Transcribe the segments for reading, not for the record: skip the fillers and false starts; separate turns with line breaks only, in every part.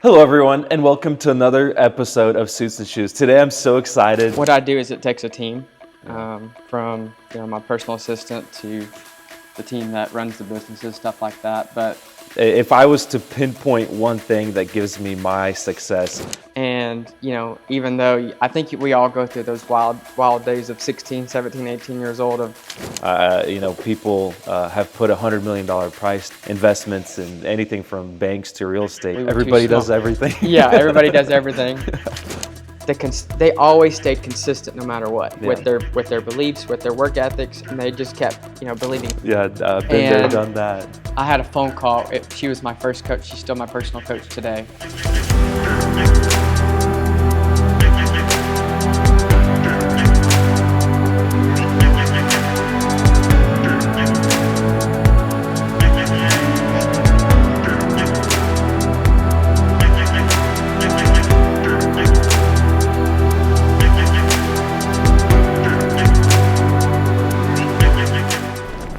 Hello, everyone, and welcome to another episode of Suits and Shoes. Today, I'm so excited.
What I do is it takes a team, from my personal assistant to the team that runs the businesses, stuff like that. But
If I was to pinpoint one thing that gives me my success,
even though I think we all go through those wild days of 16, 17, 18 years old of
people have put $100 million price investments in anything from banks to real estate.
We were too
Everybody
small.
does everything.
Yeah, everybody does everything. They always stayed consistent no matter what, with their beliefs, with their work ethics, and they just kept believing.
Yeah, been there, done that.
I had a phone call. She was my first coach. She's still my personal coach today.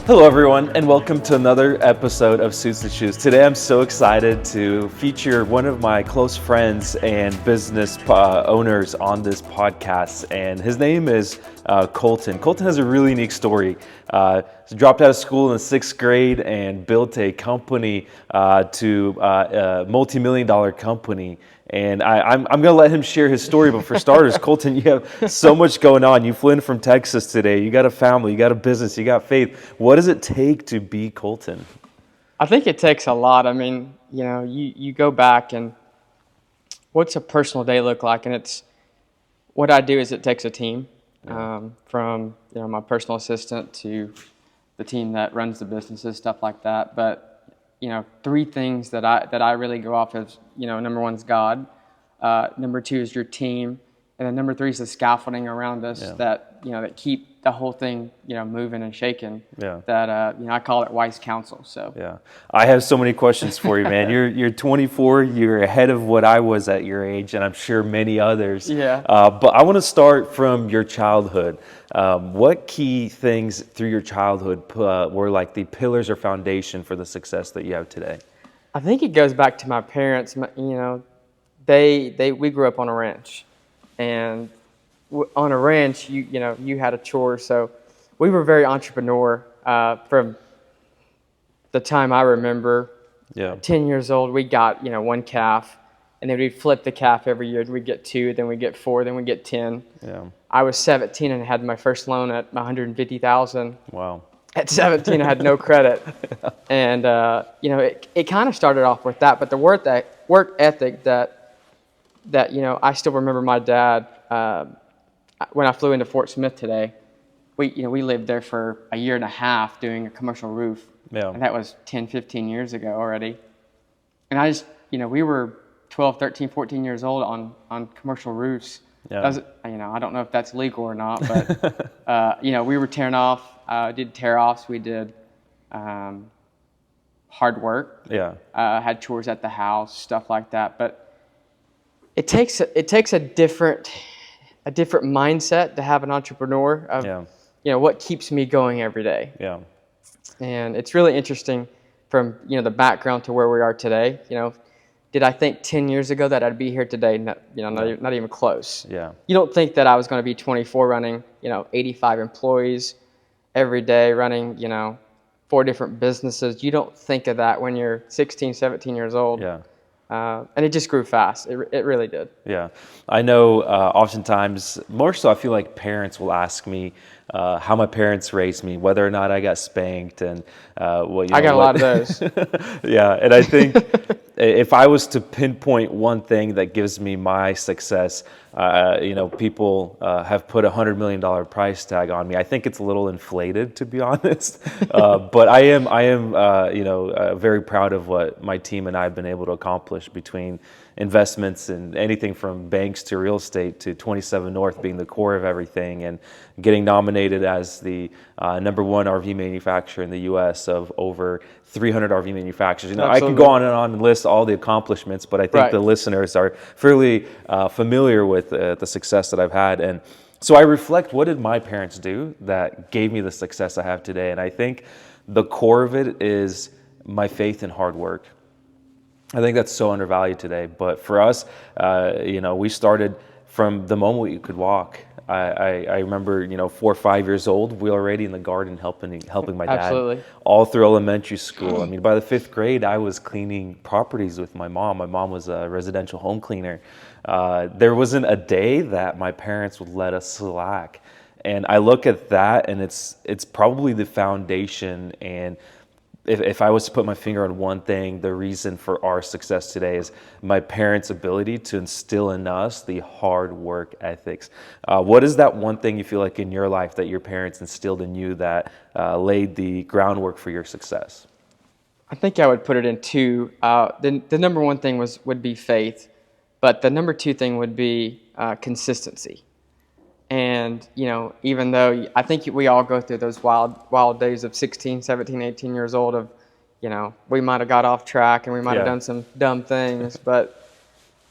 Hello, everyone, and welcome to another episode of Suits and Shoes. Today, I'm so excited to feature one of my close friends and business owners on this podcast, and his name is Colton. Colton has a really unique story. He dropped out of school in the 6th grade and built a company to a multi-million-dollar company. And I'm going to let him share his story. But for starters, Colton, you have so much going on. You flew in from Texas today. You got a family, you got a business, you got faith. What does it take to be Colton?
I think it takes a lot. I mean, you go back and what's a personal day look like? And it's what I do is it takes a team, from my personal assistant to the team that runs the businesses, stuff like that. But three things that I really go off as, number one is God, number two is your team, and then number three is the scaffolding around us that keep the whole thing, moving and shaking. Yeah. That I call it wise counsel. So
yeah, I have so many questions for you, man. You're 24. You're ahead of what I was at your age, and I'm sure many others.
Yeah.
But I want to start from your childhood. What key things through your childhood were like the pillars or foundation for the success that you have today?
I think it goes back to my parents. We grew up on a ranch, and on a ranch, you had a chore. So we were very entrepreneur from the time I remember. Yeah. 10 years old, we got one calf, and then we'd flip the calf every year. We'd get 2, then we'd get 4, then we'd get 10. Yeah. I was 17 and had my first loan at $150,000. Wow. At 17, I had no credit, and it kind of started off with that. But the work ethic that I still remember my dad. When I flew into Fort Smith today, we lived there for a year and a half doing a commercial roof, and that was 10, 15 years ago already. And I just we were 12, 13, 14 years old on commercial roofs. Yeah. I don't know if that's legal or not, but we were tearing off. Did tear-offs. We did hard work. Yeah. Had chores at the house, stuff like that. But it takes a different mindset to have an entrepreneur of what keeps me going every day. Yeah. And it's really interesting from the background to where we are today. Did I think 10 years ago that I'd be here today? Not even close. Yeah. You don't think that I was going to be 24 running 85 employees every day, running 4 different businesses. You don't think of that when you're 16, 17 years old. Yeah. And it just grew fast. It really did. Yeah.
I know oftentimes, more so I feel like parents will ask me how my parents raised me, whether or not I got spanked. And
I got a lot of those.
Yeah. And I think if I was to pinpoint one thing that gives me my success, people have put $100 million price tag on me. I think it's a little inflated, to be honest. But I am very proud of what my team and I have been able to accomplish between investments and anything from banks to real estate to 27 North being the core of everything, and getting nominated as the number 1 RV manufacturer in the U.S. of over 300 RV manufacturers. I can go on and list all the accomplishments, but I think the listeners are fairly familiar with the success that I've had. And so I reflect, what did my parents do that gave me the success I have today? And I think the core of it is my faith and hard work. I think that's so undervalued today. But for us, we started from the moment we could walk. I remember, 4 or 5 years old, we were already in the garden helping my dad
Absolutely.
all through elementary school. I mean, by the fifth grade, I was cleaning properties with my mom. My mom was a residential home cleaner. There wasn't a day that my parents would let us slack. And I look at that, and it's probably the foundation. And if I was to put my finger on one thing, the reason for our success today is my parents' ability to instill in us the hard work ethics. What is that one thing you feel like in your life that your parents instilled in you that laid the groundwork for your success?
I think I would put it in two. The number one thing would be faith, but the number two thing would be consistency. And, even though I think we all go through those wild days of 16, 17, 18 years old of, we might have got off track and we might have done some dumb things, but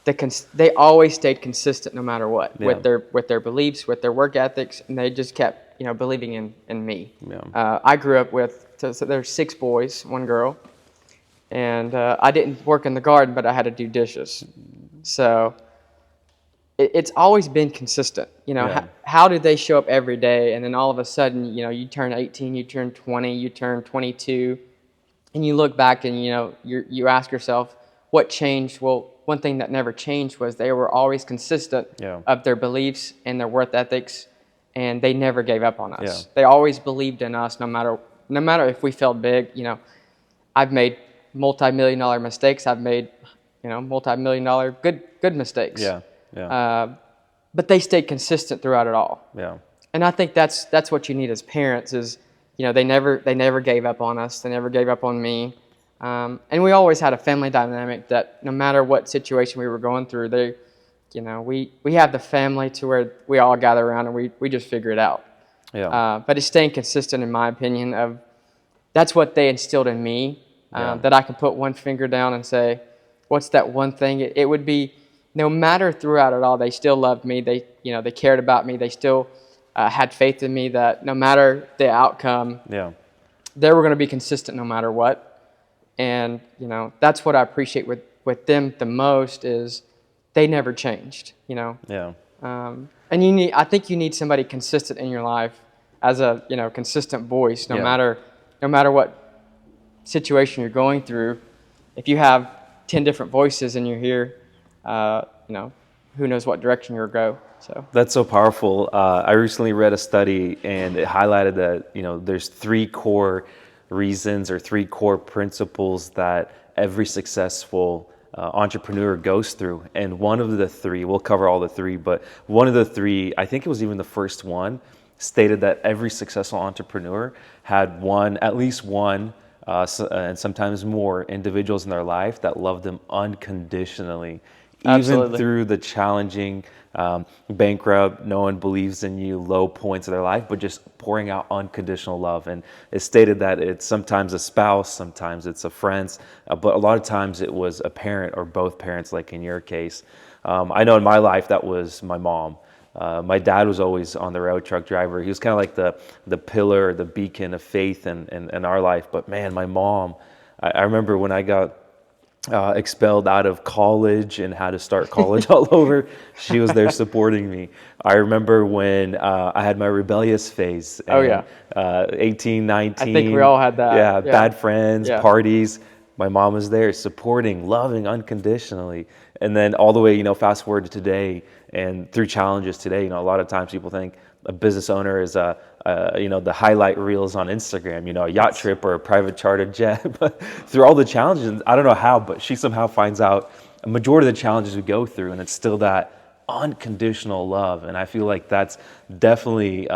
they always stayed consistent no matter what, with their beliefs, with their work ethics, and they just kept, believing in me.
Yeah.
I grew up so there's 6 boys, 1 girl, and I didn't work in the garden, but I had to do dishes. So it's always been consistent. How do they show up every day, and then all of a sudden, you turn 18, you turn 20, you turn 22, and you look back and you ask yourself, what changed? Well, one thing that never changed was they were always consistent of their beliefs and their work ethics, and they never gave up on us. They always believed in us, no matter if we failed big. I've made multi-million-dollar mistakes. I've made multi-million-dollar good mistakes. But they stayed consistent throughout it all. And I think that's what you need as parents is, they never gave up on us. They never gave up on me. And we always had a family dynamic that no matter what situation we were going through, we have the family to where we all gather around and we just figure it out. But it's staying consistent, in my opinion, that's what they instilled in me, that I can put one finger down and say, what's that one thing? It would be, no matter throughout it all, they still loved me. They cared about me. They still had faith in me that no matter the outcome, they were going to be consistent no matter what. And, that's what I appreciate with them the most is they never changed, And I think you need somebody consistent in your life as a, consistent voice, no matter what situation you're going through. If you have 10 different voices and you're here, who knows what direction you'll go. So
that's so powerful. I recently read a study and it highlighted that, there's 3 core reasons or 3 core principles that every successful entrepreneur goes through. And one of the 3, we'll cover all the 3, but one of the 3, I think it was even the first one, stated that every successful entrepreneur had at least one, and sometimes more individuals in their life that loved them unconditionally.
Absolutely.
Even through the challenging, bankrupt, no one believes in you, low points of their life, but just pouring out unconditional love. And it stated that it's sometimes a spouse, sometimes it's a friend, but a lot of times it was a parent or both parents, like in your case. I know in my life that was my mom. My dad was always on the road truck driver. He was kind of like the pillar, the beacon of faith in our life. But man, my mom, I remember when I got expelled out of college and had to start college all over, she was there supporting me. I remember when I had my rebellious phase. And, 18, 19.
I think we all had that.
Bad friends, parties. My mom was there supporting, loving unconditionally. And then all the way, fast forward to today and through challenges today, a lot of times people think a business owner is the highlight reels on Instagram, a yacht trip or a private chartered jet. But through all the challenges, I don't know how, but she somehow finds out a majority of the challenges we go through, and it's still that unconditional love. And I feel like that's definitely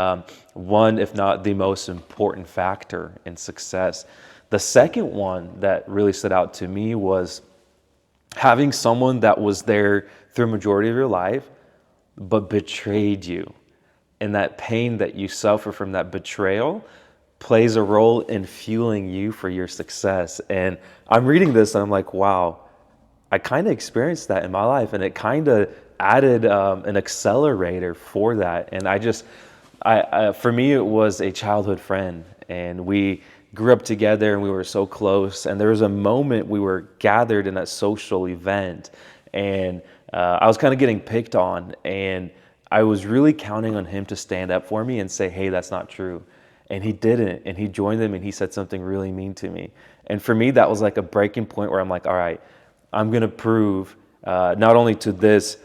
one, if not the most important factor in success. The second one that really stood out to me was having someone that was there through a majority of your life, but betrayed you. And that pain that you suffer from that betrayal plays a role in fueling you for your success. And I'm reading this and I'm like, wow, I kind of experienced that in my life, and it kind of added an accelerator for that. And for me, it was a childhood friend, and we grew up together and we were so close. And there was a moment we were gathered in a social event, and I was kind of getting picked on, and I was really counting on him to stand up for me and say, hey, that's not true. And he didn't, and he joined them and he said something really mean to me. And for me, that was like a breaking point where I'm like, all right, I'm going to prove not only to this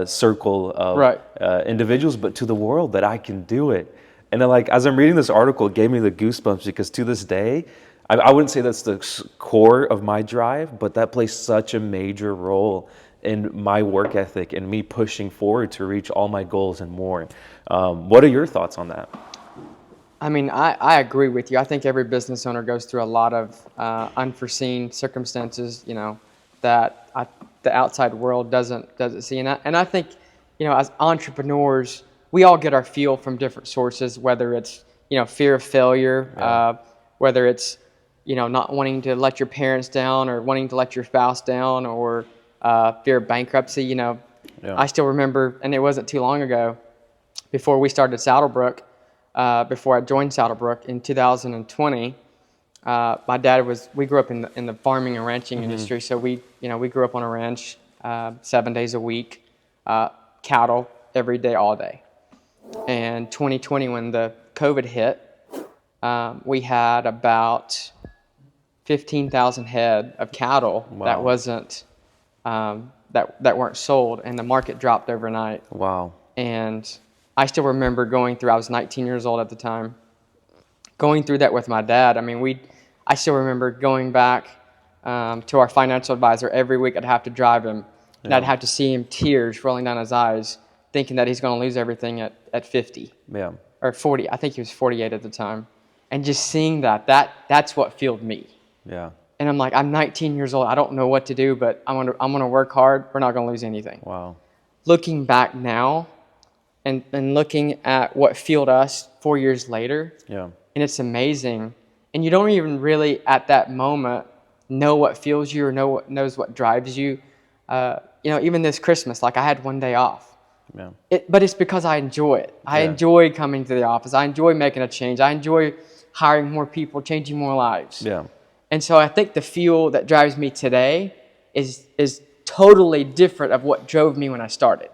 circle of individuals, but to the world that I can do it. And then, like, as I'm reading this article, it gave me the goosebumps, because to this day, I wouldn't say that's the core of my drive, but that plays such a major role in my work ethic and me pushing forward to reach all my goals and more. What are your thoughts on that?
I mean, I agree with you. I think every business owner goes through a lot of unforeseen circumstances, that the outside world doesn't see. And I think, as entrepreneurs, we all get our fuel from different sources, whether it's, fear of failure, whether it's, not wanting to let your parents down or wanting to let your spouse down, or fear of bankruptcy. I still remember, and it wasn't too long ago, before we started Saddlebrook, before I joined Saddlebrook in 2020, my dad we grew up in the farming and ranching industry. So we grew up on a ranch, 7 days a week, cattle every day, all day. And 2020, when the COVID hit, we had about 15,000 head of cattle that wasn't, that weren't sold, and the market dropped overnight.
Wow.
And I still remember going through, I was 19 years old at the time, going through that with my dad. I mean, I still remember going back to our financial advisor every week. I'd have to drive him, and I'd have to see him, tears rolling down his eyes, thinking that he's going to lose everything at 50 or 40. I think he was 48 at the time. And just seeing that's what fueled me.
Yeah.
And I'm like, I'm 19 years old. I don't know what to do, but I'm gonna work hard. We're not going to lose anything.
Wow.
Looking back now, and looking at what fueled us 4 years later, and it's amazing. And you don't even really at that moment know what fuels you or knows what drives you. Even this Christmas, like, I had one day off. But it's because I enjoy it. I enjoy coming to the office. I enjoy making a change. I enjoy hiring more people, changing more lives. And so I think the fuel that drives me today is totally different of what drove me when I started.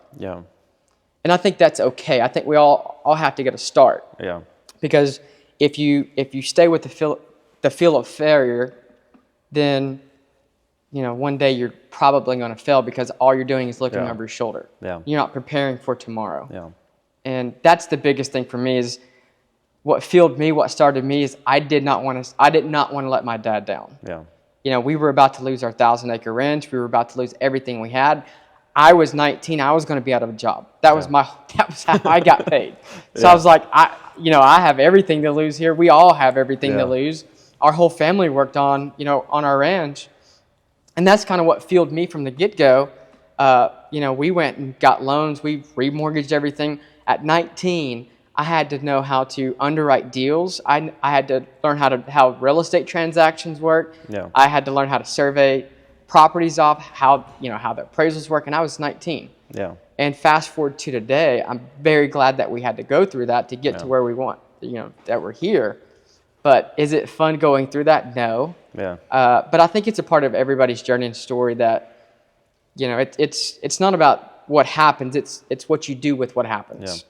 And I think that's okay. I think we all have to get a start. Because if you stay with the feel of failure, then one day you're probably going to fail, because all you're doing is looking over your shoulder. You're not preparing for tomorrow. And that's the biggest thing for me, is what fueled me, what started me, is I did not want to let my dad down. We were about to lose our 1,000-acre ranch. We were about to lose everything we had. I was 19. I was going to be out of a job. That was how I got paid. So I was like, I have everything to lose here. We all have everything to lose. Our whole family worked on our ranch. And that's kind of what fueled me from the get-go. We went and got loans. We remortgaged everything. At 19, I had to know how to underwrite deals. I had to learn how real estate transactions work. I had to learn how to survey properties off, how the appraisals work, and I was 19. And fast forward to today, I'm very glad that we had to go through that to get to where we want, that we're here. But is it fun going through that? No. But I think it's a part of everybody's journey and story that, it's not about what happens, it's what you do with what happens.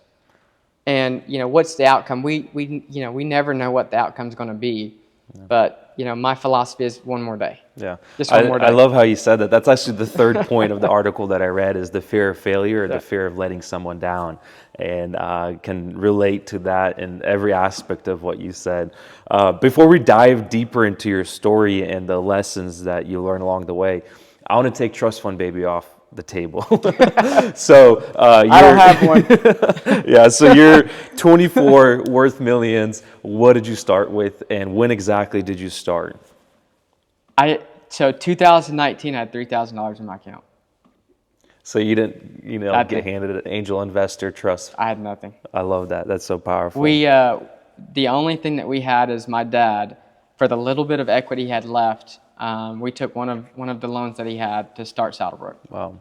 And what's the outcome? We never know what the outcome's going to be. But my philosophy is one more day. Just one more day.
I love how you said that. That's actually the third point of the article that I read, is the fear of failure, or the fear of letting someone down, and can relate to that in every aspect of what you said. Before we dive deeper into your story and the lessons that you learned along the way, I want to take Trust Fund Baby off the table. So
I don't have one.
So you're 24, worth millions. What did you start with, and when exactly did you start?
So 2019, I had $3,000 in my account.
So you didn't, get handed an angel investor trust.
I had nothing.
I love that. That's so powerful.
The only thing that we had is my dad. For the little bit of equity he had left, we took one of the loans that he had to start Saddlebrook.
Wow.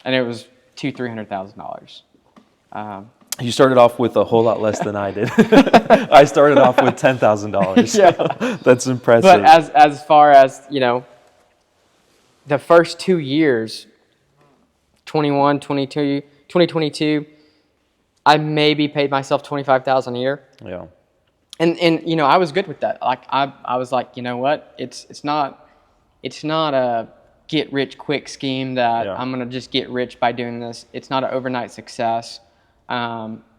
And it was $200,000-$300,000.
You started off with a whole lot less than I did. I started off with $10,000.
Yeah.
That's impressive.
But as far as, the first 2 years, 21, 22, 2022, I maybe paid myself $25,000 a year.
Yeah.
And I was good with that. Like I was like, you know what? It's not a get rich quick scheme that
Yeah.
I'm gonna just get rich by doing this. It's not an overnight success.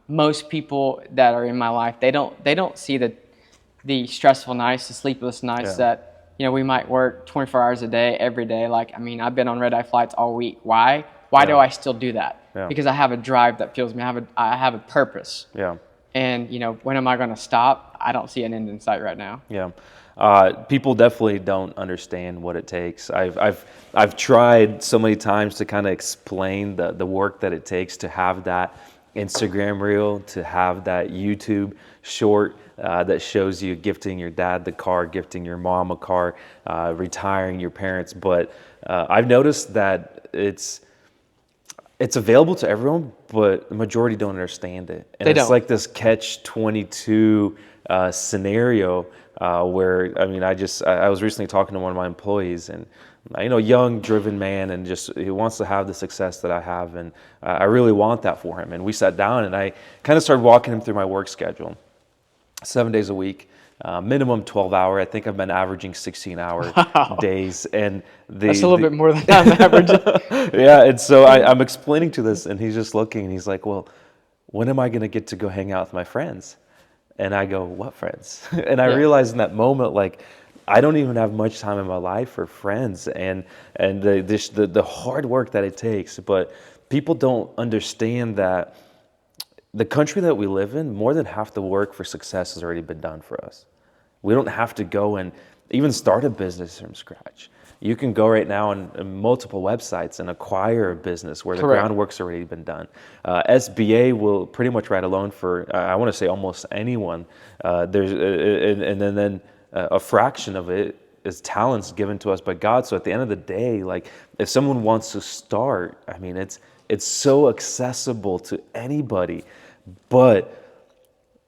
Most people that are in my life, they don't see the stressful nights, the sleepless nights
Yeah.
that we might work 24 hours a day every day. Like, I mean, I've been on red eye flights all week. Why do I still do that?
Yeah.
Because I have a drive that fuels me. I have a purpose.
Yeah.
And when am I going to stop? I don't see an end in sight right now.
Yeah. People definitely don't understand what it takes. I've tried so many times to kind of explain the work that it takes to have that Instagram reel, to have that YouTube short that shows you gifting your dad the car, gifting your mom a car, retiring your parents. But I've noticed that it's available to everyone, but the majority don't understand it. And it's like this catch-22 scenario where, I mean, I was recently talking to one of my employees, and young, driven man, and just he wants to have the success that I have, and I really want that for him. And we sat down, and I kind of started walking him through my work schedule, 7 days a week. Minimum 12-hour. I think I've been averaging 16-hour days, and
that's a little bit more than I'm averaging.
Yeah, and so I'm explaining to this, and he's just looking, and he's like, "Well, when am I going to get to go hang out with my friends?" And I go, "What friends?" And I realized in that moment, like, I don't even have much time in my life for friends, and the hard work that it takes. But people don't understand that the country that we live in, more than half the work for success has already been done for us. We don't have to go and even start a business from scratch. You can go right now on multiple websites and acquire a business where the groundwork's already been done. SBA will pretty much write a loan for, I want to say, almost anyone. And then a fraction of it is talents given to us by God. So at the end of the day, like, if someone wants to start, I mean, it's so accessible to anybody. But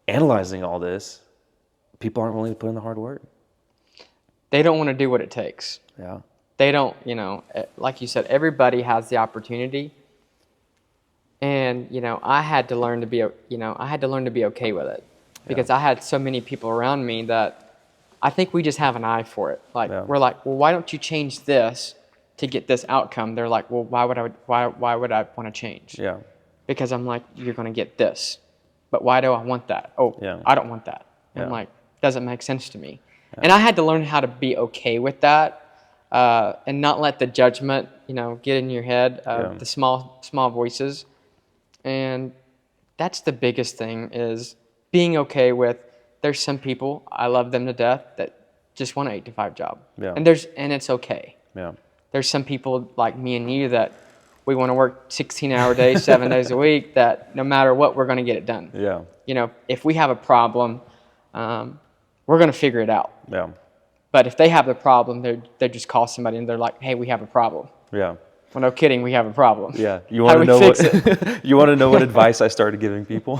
analyzing all this, people aren't willing to put in the hard work.
They don't want to do what it takes.
Yeah.
They don't, like you said, everybody has the opportunity. And, I had to learn to be, okay with it, because I had so many people around me that I think we just have an eye for it. Like, we're like, well, why don't you change this to get this outcome? They're like, well, why would I want to change?
Yeah.
Because I'm like, you're going to get this, but why do I want that? Oh, I don't want that. I'm like, doesn't make sense to me. And I had to learn how to be okay with that, and not let the judgment, get in your head, the small voices. And that's the biggest thing, is being okay with, there's some people, I love them to death, that just want an 8 to 5 job.
Yeah.
And it's okay.
Yeah.
There's some people like me and you that we want to work 16-hour days, 7 days a week, that no matter what, we're going to get it done.
Yeah.
If we have a problem, we're going to figure it out.
Yeah.
But if they have the problem, they just call somebody and they're like, hey, we have a problem.
Yeah.
Well, no kidding, we have a problem.
Yeah. You want to know what you want to know what advice I started giving people?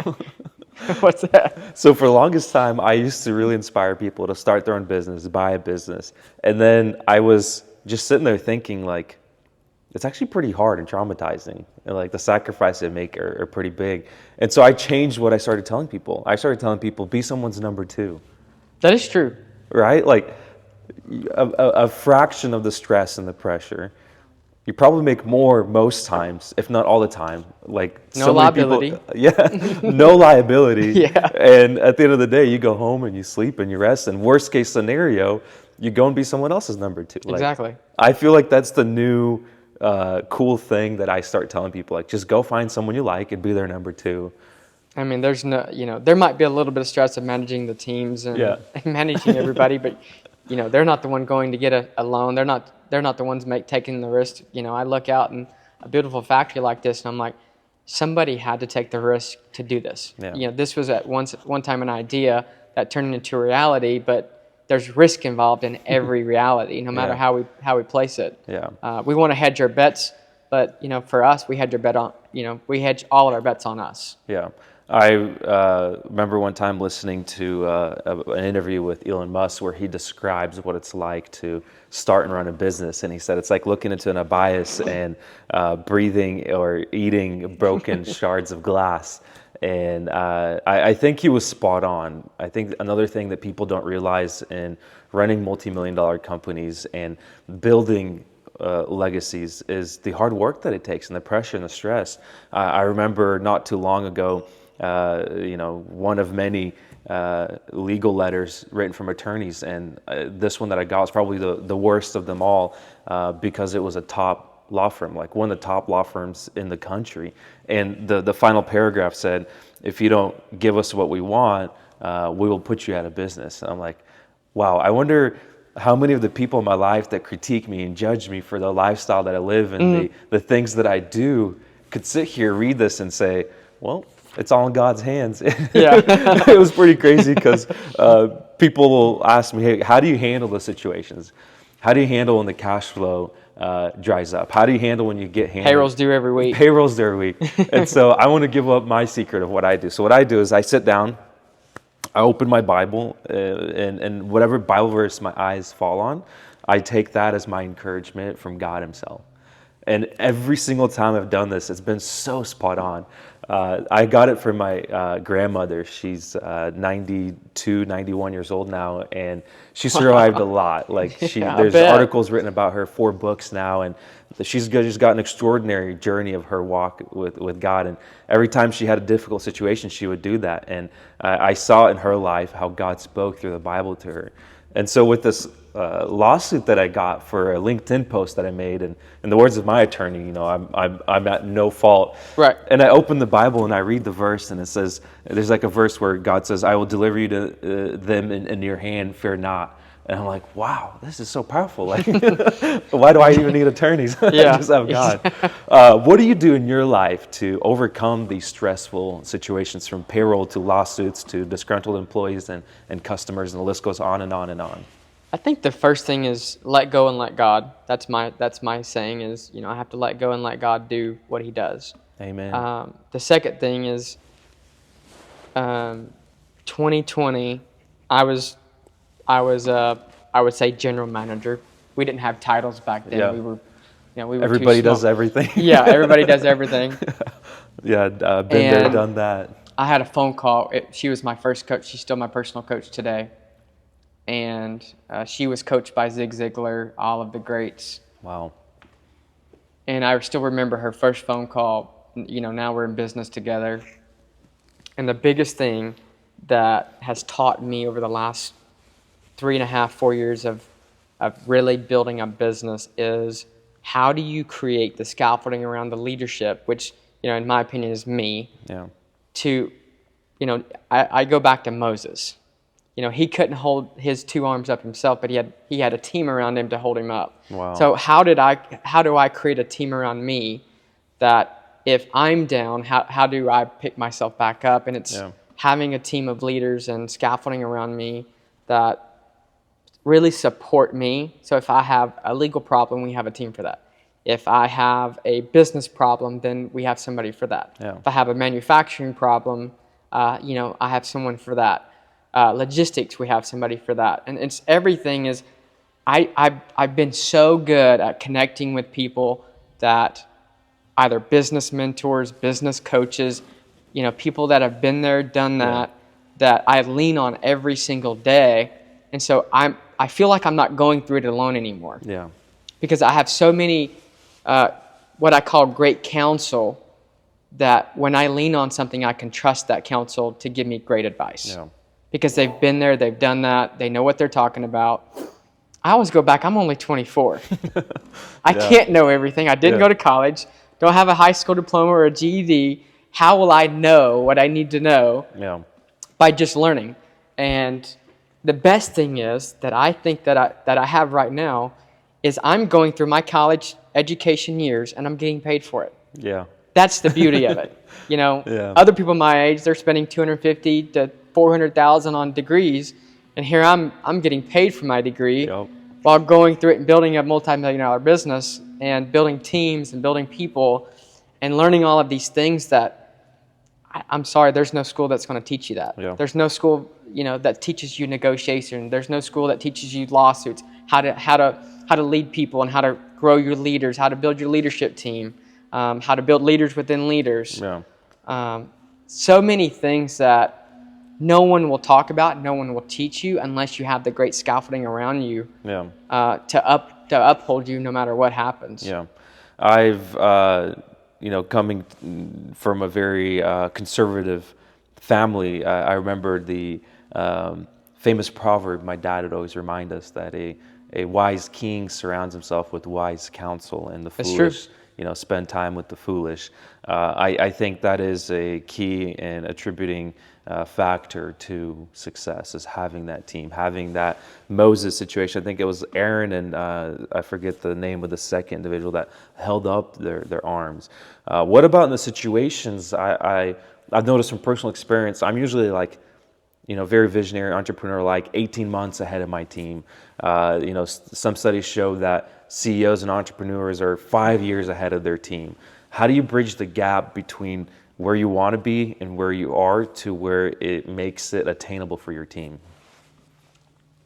What's that?
So for the longest time, I used to really inspire people to start their own business, buy a business. And then I was just sitting there thinking, like, it's actually pretty hard and traumatizing. And like, the sacrifices they make are pretty big. And so I changed what I started telling people. I started telling people, be someone's number 2.
That is true.
Right? Like, a fraction of the stress and the pressure. You probably make more most times, if not all the time. Like,
no liability.
No liability.
Yeah.
And at the end of the day, you go home and you sleep and you rest. And worst case scenario, you go and be someone else's number 2. Like,
exactly.
I feel like that's the new cool thing that I start telling people. Like, just go find someone you like and be their number 2.
I mean, there's no, there might be a little bit of stress of managing the teams and managing everybody, but they're not the one going to get a loan. They're not the ones taking the risk. I look out in a beautiful factory like this, and I'm like, somebody had to take the risk to do this.
Yeah.
This was at one time an idea that turned into a reality, but there's risk involved in every reality, no matter how we place it.
Yeah.
We want to hedge our bets, but for us, we hedge our bet on. We hedge all of our bets on us.
Yeah. I remember one time listening to an interview with Elon Musk where he describes what it's like to start and run a business. And he said it's like looking into an abyss and breathing or eating broken shards of glass. And I think he was spot on. I think another thing that people don't realize in running multi-million-dollar companies and building legacies is the hard work that it takes and the pressure and the stress. I remember not too long ago, one of many legal letters written from attorneys, and this one that I got was probably the worst of them all because it was a top law firm, like one of the top law firms in the country. And the final paragraph said, if you don't give us what we want, we will put you out of business. And I'm like, wow, I wonder how many of the people in my life that critique me and judge me for the lifestyle that I live and the things that I do could sit here, read this and say, well, it's all in God's hands.
Yeah.
It was pretty crazy because people will ask me, hey, how do you handle the situations? How do you handle when the cash flow dries up? How do you handle when you get hammered?
Payrolls due every week.
Payrolls due every week. And so I want to give up my secret of what I do. So what I do is I sit down, I open my Bible, and whatever Bible verse my eyes fall on, I take that as my encouragement from God himself. And every single time I've done this, it's been so spot on. I got it from my grandmother. She's 92, 91 years old now, and she survived a lot. Like there's articles written about her, 4 books now, and she's got an extraordinary journey of her walk with God. And every time she had a difficult situation, she would do that. And I saw in her life how God spoke through the Bible to her. And so with this lawsuit that I got for a LinkedIn post that I made, and in the words of my attorney, I'm at no fault.
Right.
And I open the Bible and I read the verse, and it says, there's like a verse where God says, "I will deliver you to them in your hand, fear not." And I'm like, wow, this is so powerful. Like, why do I even need attorneys?
Yeah.
I just have God. What do you do in your life to overcome these stressful situations, from payroll to lawsuits to disgruntled employees and customers, and the list goes on and on and on?
I think the first thing is let go and let God. That's my saying is, I have to let go and let God do what he does.
Amen.
The second thing is 2020, I would say general manager. We didn't have titles back then.
Yeah.
We were
Everybody
too small.
does everything.
Yeah, everybody does everything.
Yeah, been there, done that.
I had a phone call. She was my first coach. She's still my personal coach today. And she was coached by Zig Ziglar, all of the greats.
Wow.
And I still remember her first phone call. Now we're in business together. And the biggest thing that has taught me over the last 3.5, 4 years of really building a business is, how do you create the scaffolding around the leadership, which, in my opinion is me,
Yeah.
I go back to Moses. He couldn't hold his 2 arms up himself, but he had a team around him to hold him up.
Wow.
So how do I create a team around me that if I'm down, how do I pick myself back up? And it's having a team of leaders and scaffolding around me that really support me. So if I have a legal problem, we have a team for that. If I have a business problem, then we have somebody for that.
Yeah.
If I have a manufacturing problem, I have someone for that. Logistics, we have somebody for that. And it's everything is, I've been so good at connecting with people that either business mentors, business coaches, people that have been there, done that, that I lean on every single day. And so I feel like I'm not going through it alone anymore.
Yeah.
Because I have so many, what I call great counsel, that when I lean on something, I can trust that counsel to give me great advice.
Yeah.
Because they've been there, they've done that, they know what they're talking about. I always go back, I'm only 24. I can't know everything. I didn't go to college, don't have a high school diploma or a GED. How will I know what I need to know?
Yeah.
By just learning. And the best thing is that I think that I have right now is I'm going through my college education years and I'm getting paid for it.
Yeah.
That's the beauty of it. Other people my age, they're spending $250,000 to $400,000 on degrees, and here I'm getting paid for my degree while going through it and building a multi-million-dollar business and building teams and building people and learning all of these things that I'm sorry, there's no school that's going to teach you that.
Yeah.
There's no school, that teaches you negotiation. There's no school that teaches you lawsuits, how to lead people and how to grow your leaders, how to build your leadership team, how to build leaders within leaders.
Yeah.
So many things that no one will talk about, no one will teach you unless you have the great scaffolding around you.
Yeah.
To uphold you no matter what happens.
Yeah. I've, coming from a very conservative family, I remember the famous proverb my dad would always remind us that a wise king surrounds himself with wise counsel, and the
That's true.
foolish, spend time with the foolish. I think that is a key in attributing factor to success, is having that team, having that Moses situation. I think it was Aaron and I forget the name of the second individual that held up their arms. What about in the situations I've noticed from personal experience? I'm usually like, very visionary, entrepreneur, like 18 months ahead of my team. Some studies show that CEOs and entrepreneurs are 5 years ahead of their team. How do you bridge the gap between where you want to be and where you are to where it makes it attainable for your team?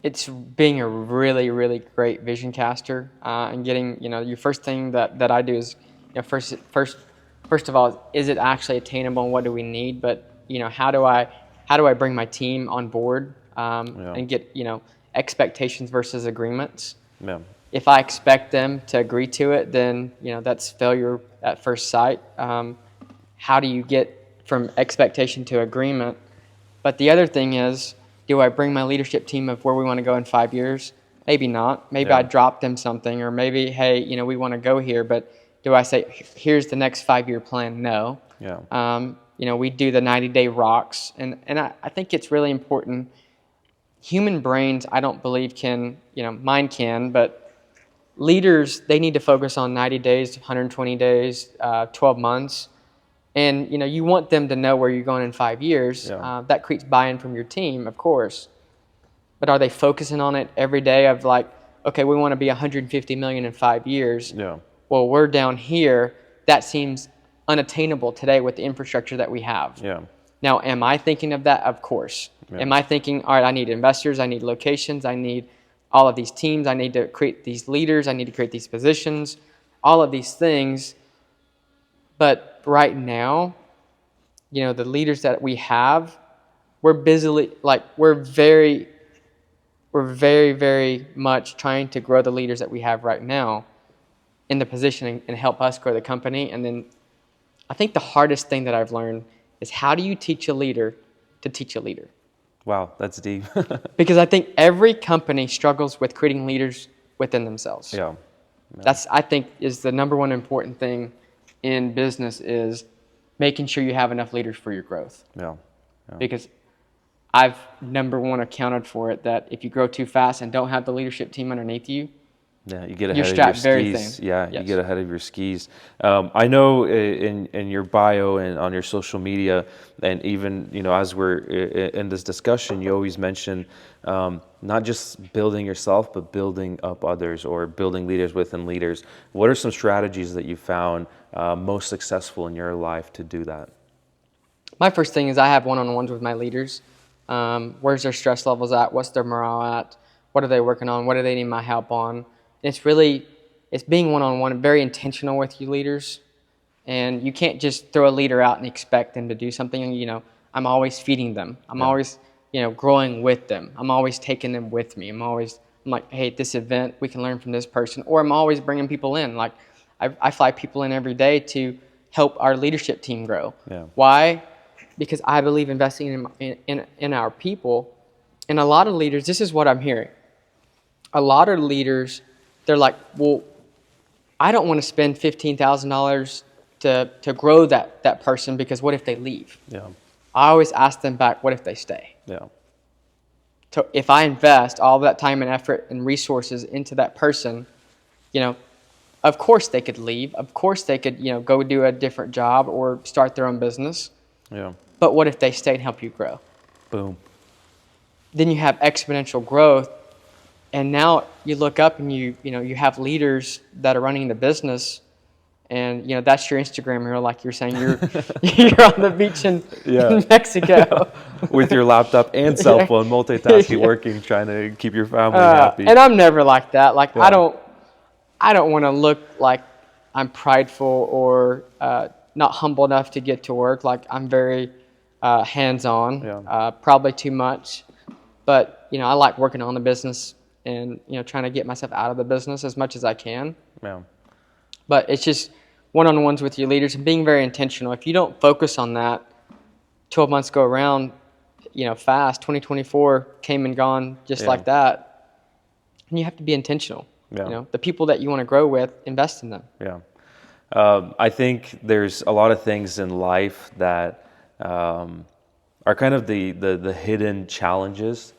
It's being a really, really great vision caster, and getting, your first thing that I do is, first of all, is it actually attainable and what do we need? But, how do I bring my team on board, and get, expectations versus agreements?
Yeah.
If I expect them to agree to it, then, that's failure at first sight. How do you get from expectation to agreement? But the other thing is, do I bring my leadership team of where we want to go in 5 years? Maybe not. Maybe I drop them something, or maybe, hey, we want to go here, but do I say, here's the next 5-year plan? No.
Yeah.
We do the 90-day rocks, and I think it's really important. Human brains, I don't believe can, mine can, but leaders, they need to focus on 90 days, 120 days, 12 months. And, you want them to know where you're going in 5 years.
Yeah.
That creates buy-in from your team, of course. But are they focusing on it every day of like, okay, we want to be 150 million in 5 years.
Yeah.
Well, we're down here. That seems unattainable today with the infrastructure that we have.
Yeah.
Now, am I thinking of that? Of course.
Yeah.
Am I thinking, all right, I need investors, I need locations, I need all of these teams, I need to create these leaders, I need to create these positions, all of these things. But right now, the leaders that we have, we're very, very much trying to grow the leaders that we have right now in the position and help us grow the company. And then I think the hardest thing that I've learned is, how do you teach a leader to teach a leader?
Wow, that's deep.
Because I think every company struggles with creating leaders within themselves.
Yeah.
That's, I think, is the number one important thing in business, is making sure you have enough leaders for your growth.
Yeah.
Because I've, number one, accounted for it, that if you grow too fast and don't have the leadership team underneath you,
Yeah, you get ahead
you're
of your
strapped very
skis.
thin.
Yeah,
Yes.
you get ahead of your skis. I know in your bio and on your social media, and even as we're in this discussion, you always mention not just building yourself, but building up others, or building leaders within leaders. What are some strategies that you found most successful in your life to do that?
My first thing is, I have one-on-ones with my leaders. Where's their stress levels at? What's their morale at? What are they working on? What do they need my help on? It's being one-on-one, very intentional with your leaders. And you can't just throw a leader out and expect them to do something. I'm always feeding them. I'm always, growing with them. I'm always taking them with me. I'm like, hey, at this event, we can learn from this person. Or I'm always bringing people in. Like, I fly people in every day to help our leadership team grow.
Yeah.
Why? Because I believe investing in our people. And a lot of leaders, this is what I'm hearing. A lot of leaders, they're like, well, I don't want to spend $15,000 to grow that person, because what if they leave?
Yeah.
I always ask them back, what if they stay?
Yeah.
So if I invest all that time and effort and resources into that person, of course they could leave. Of course they could, go do a different job or start their own business.
Yeah.
But what if they stay and help you grow?
Boom.
Then you have exponential growth. And now you look up and you have leaders that are running the business And that's your Instagram reel, like you're saying. You're on the beach in
Yeah.
Mexico
With your laptop and cell
Yeah.
phone, multitasking,
Yeah.
working, trying to keep your family happy.
And I'm never like that. Like
Yeah.
I don't want to look like I'm prideful or not humble enough to get to work. Like I'm very hands-on,
Yeah.
probably too much. But I like working on the business and trying to get myself out of the business as much as I can.
Yeah.
But it's just one-on-ones with your leaders and being very intentional. If you don't focus on that, 12 months go around, fast. 2024 came and gone just like that. And you have to be intentional.
Yeah.
The people that you want to grow with, invest in them.
Yeah. I think there's a lot of things in life that are kind of the hidden challenges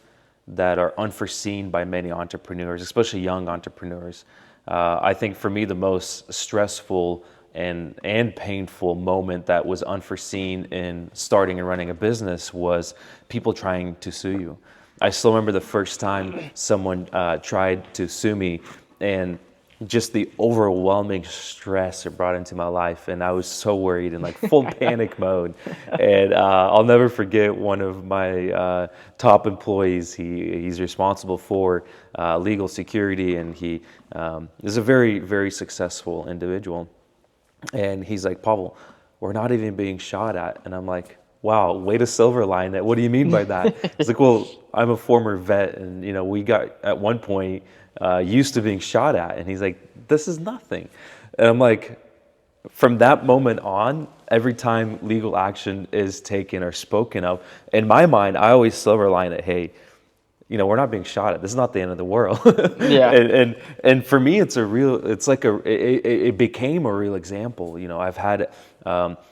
that are unforeseen by many entrepreneurs, especially young entrepreneurs. I think for me, the most stressful and painful moment that was unforeseen in starting and running a business was people trying to sue you. I still remember the first time someone tried to sue me, and just the overwhelming stress it brought into my life, and I was so worried in like full panic mode. And I'll never forget one of my top employees. He's responsible for legal security, and he is a very, very successful individual. And he's like, Pavel, we're not even being shot at. And I'm like, wow, way to silver line it. What do you mean by that? He's like, well, I'm a former vet, and we got at one point used to being shot at. And he's like, this is nothing. And I'm like, from that moment on, every time legal action is taken or spoken of, in my mind, I always silver line it. Hey, we're not being shot at. This is not the end of the world.
Yeah.
and for me, it became a real example. I've had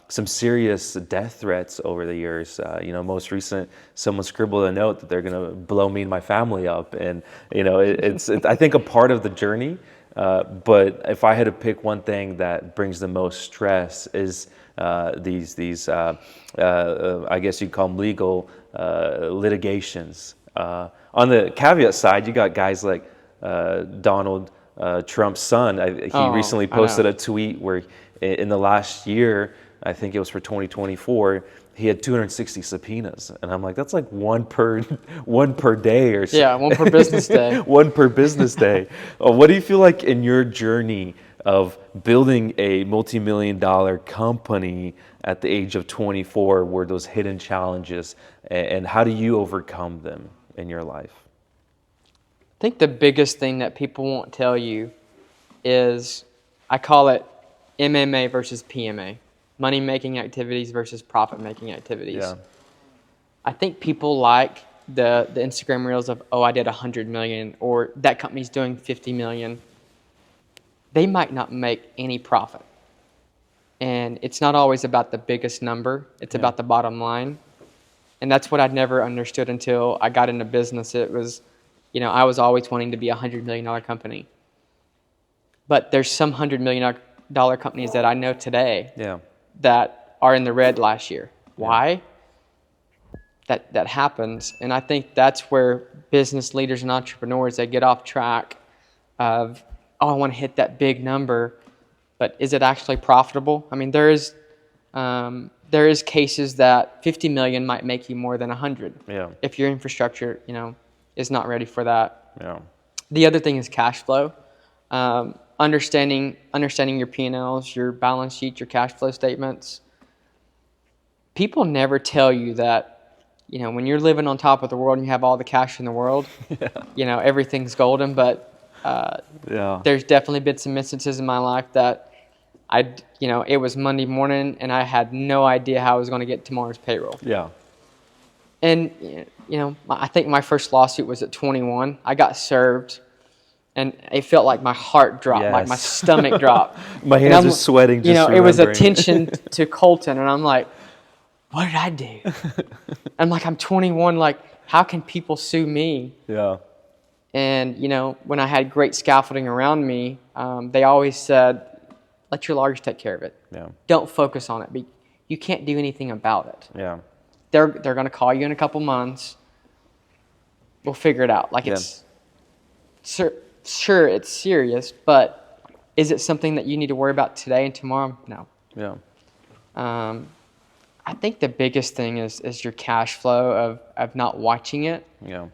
some serious death threats over the years. Most recent, someone scribbled a note that they're going to blow me and my family up. And, it's I think a part of the journey. But if I had to pick one thing that brings the most stress is these I guess you'd call them legal litigations. On the caveat side, you got guys like Donald Trump's son. He recently posted a tweet where in the last year, I think it was for 2024, he had 260 subpoenas. And I'm like, that's like one per day or so.
Yeah, one per business day.
One per business day. What do you feel like in your journey of building a multi-million-dollar company at the age of 24 were those hidden challenges, and how do you overcome them in your life?
I think the biggest thing that people won't tell you is, I call it MMA versus PMA, money-making activities versus profit-making activities.
Yeah.
I think people like the Instagram reels of, I did 100 million, or that company's doing 50 million. They might not make any profit. And it's not always about the biggest number. It's about the bottom line. And that's what I'd never understood until I got into business. It was, I was always wanting to be a $100 million company. But there's some $100 million companies that I know today that are in the red last year. Why? That happens. And I think that's where business leaders and entrepreneurs, they get off track of, I want to hit that big number, but is it actually profitable? I mean, there is cases that 50 million might make you more than 100 if your infrastructure, is not ready for that.
Yeah.
The other thing is cash flow. Understanding your P&Ls, your balance sheet, your cash flow statements. People never tell you that, when you're living on top of the world and you have all the cash in the world, everything's golden. But there's definitely been some instances in my life that it was Monday morning and I had no idea how I was going to get tomorrow's payroll.
Yeah.
And, I think my first lawsuit was at 21. I got served. And it felt like my heart dropped, like my stomach dropped.
My hands are sweating just
it was attention to Colton. And I'm like, what did I do? I'm like, I'm 21. Like, how can people sue me?
Yeah.
And, when I had great scaffolding around me, they always said, let your lawyers take care of it.
Yeah.
Don't focus on it. You can't do anything about it.
Yeah.
They're going to call you in a couple months. We'll figure it out. Like, it's... Sure, it's serious, but Is it something that you need to worry about today and tomorrow? No.
Yeah.
I think the biggest thing is your cash flow of not watching it.
Yeah.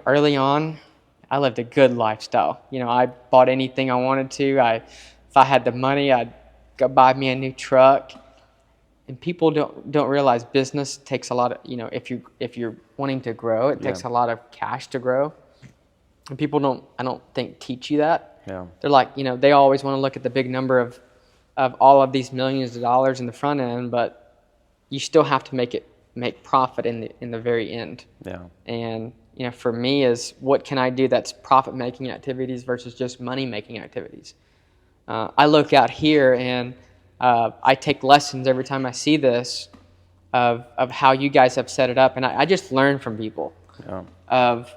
Early on, I lived a good lifestyle. I bought anything I wanted to. If I had the money, I'd go buy me a new truck. And people don't realize business takes a lot of, if you're wanting to grow, it takes a lot of cash to grow. And people I don't think teach you that.
Yeah.
They're like, they always want to look at the big number of all of these millions of dollars in the front end, but you still have to make profit in the very end.
Yeah.
And for me, is what can I do that's profit making activities versus just money making activities. I look out here and I take lessons every time I see this of how you guys have set it up, and I just learn from people of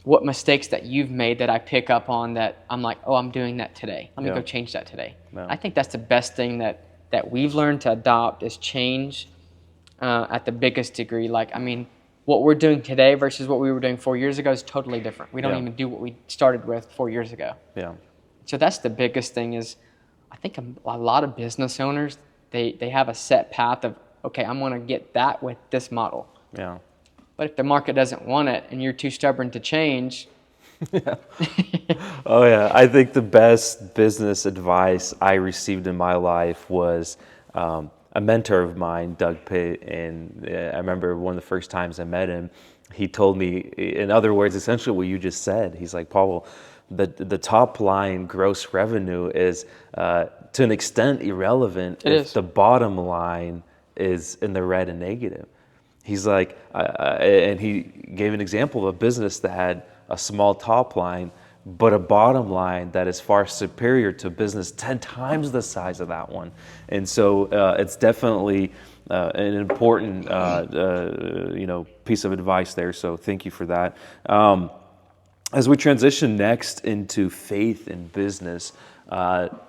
what mistakes that you've made that I pick up on that I'm like, oh, I'm doing that today. Let me go change that today.
Yeah.
I think that's the best thing that we've learned to adopt is change at the biggest degree. What we're doing today versus what we were doing 4 years ago is totally different. We don't even do what we started with 4 years ago.
Yeah.
So that's the biggest thing is I think a lot of business owners, they have a set path of, okay, I'm going to get that with this model.
Yeah.
But if the market doesn't want it and you're too stubborn to change.
Yeah. Oh, yeah. I think the best business advice I received in my life was a mentor of mine, Doug Pitt. And I remember one of the first times I met him, he told me, in other words, essentially what you just said. He's like, Paul, the top line gross revenue is to an extent irrelevant if the bottom line is in the red and negative. He's like, and he gave an example of a business that had a small top line, but a bottom line that is far superior to a business 10 times the size of that one. And so it's definitely an important, piece of advice there. So thank you for that. As we transition next into faith in business,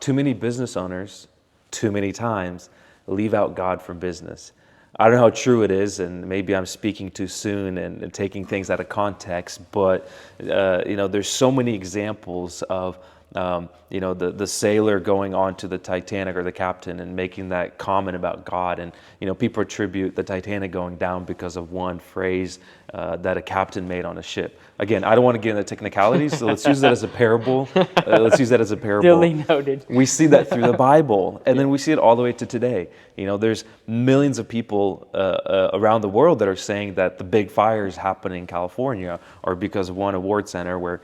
too many business owners, too many times, leave out God from business. I don't know how true it is, and maybe I'm speaking too soon and taking things out of context, but there's so many examples of the sailor going on to the Titanic, or the captain, and making that comment about God. And people attribute the Titanic going down because of one phrase that a captain made on a ship. Again, I don't want to get into technicalities, so let's use that as a parable.
Duly noted.
We see that through the Bible, and then we see it all the way to today. There's millions of people around the world that are saying that the big fires happening in California are because of one award center where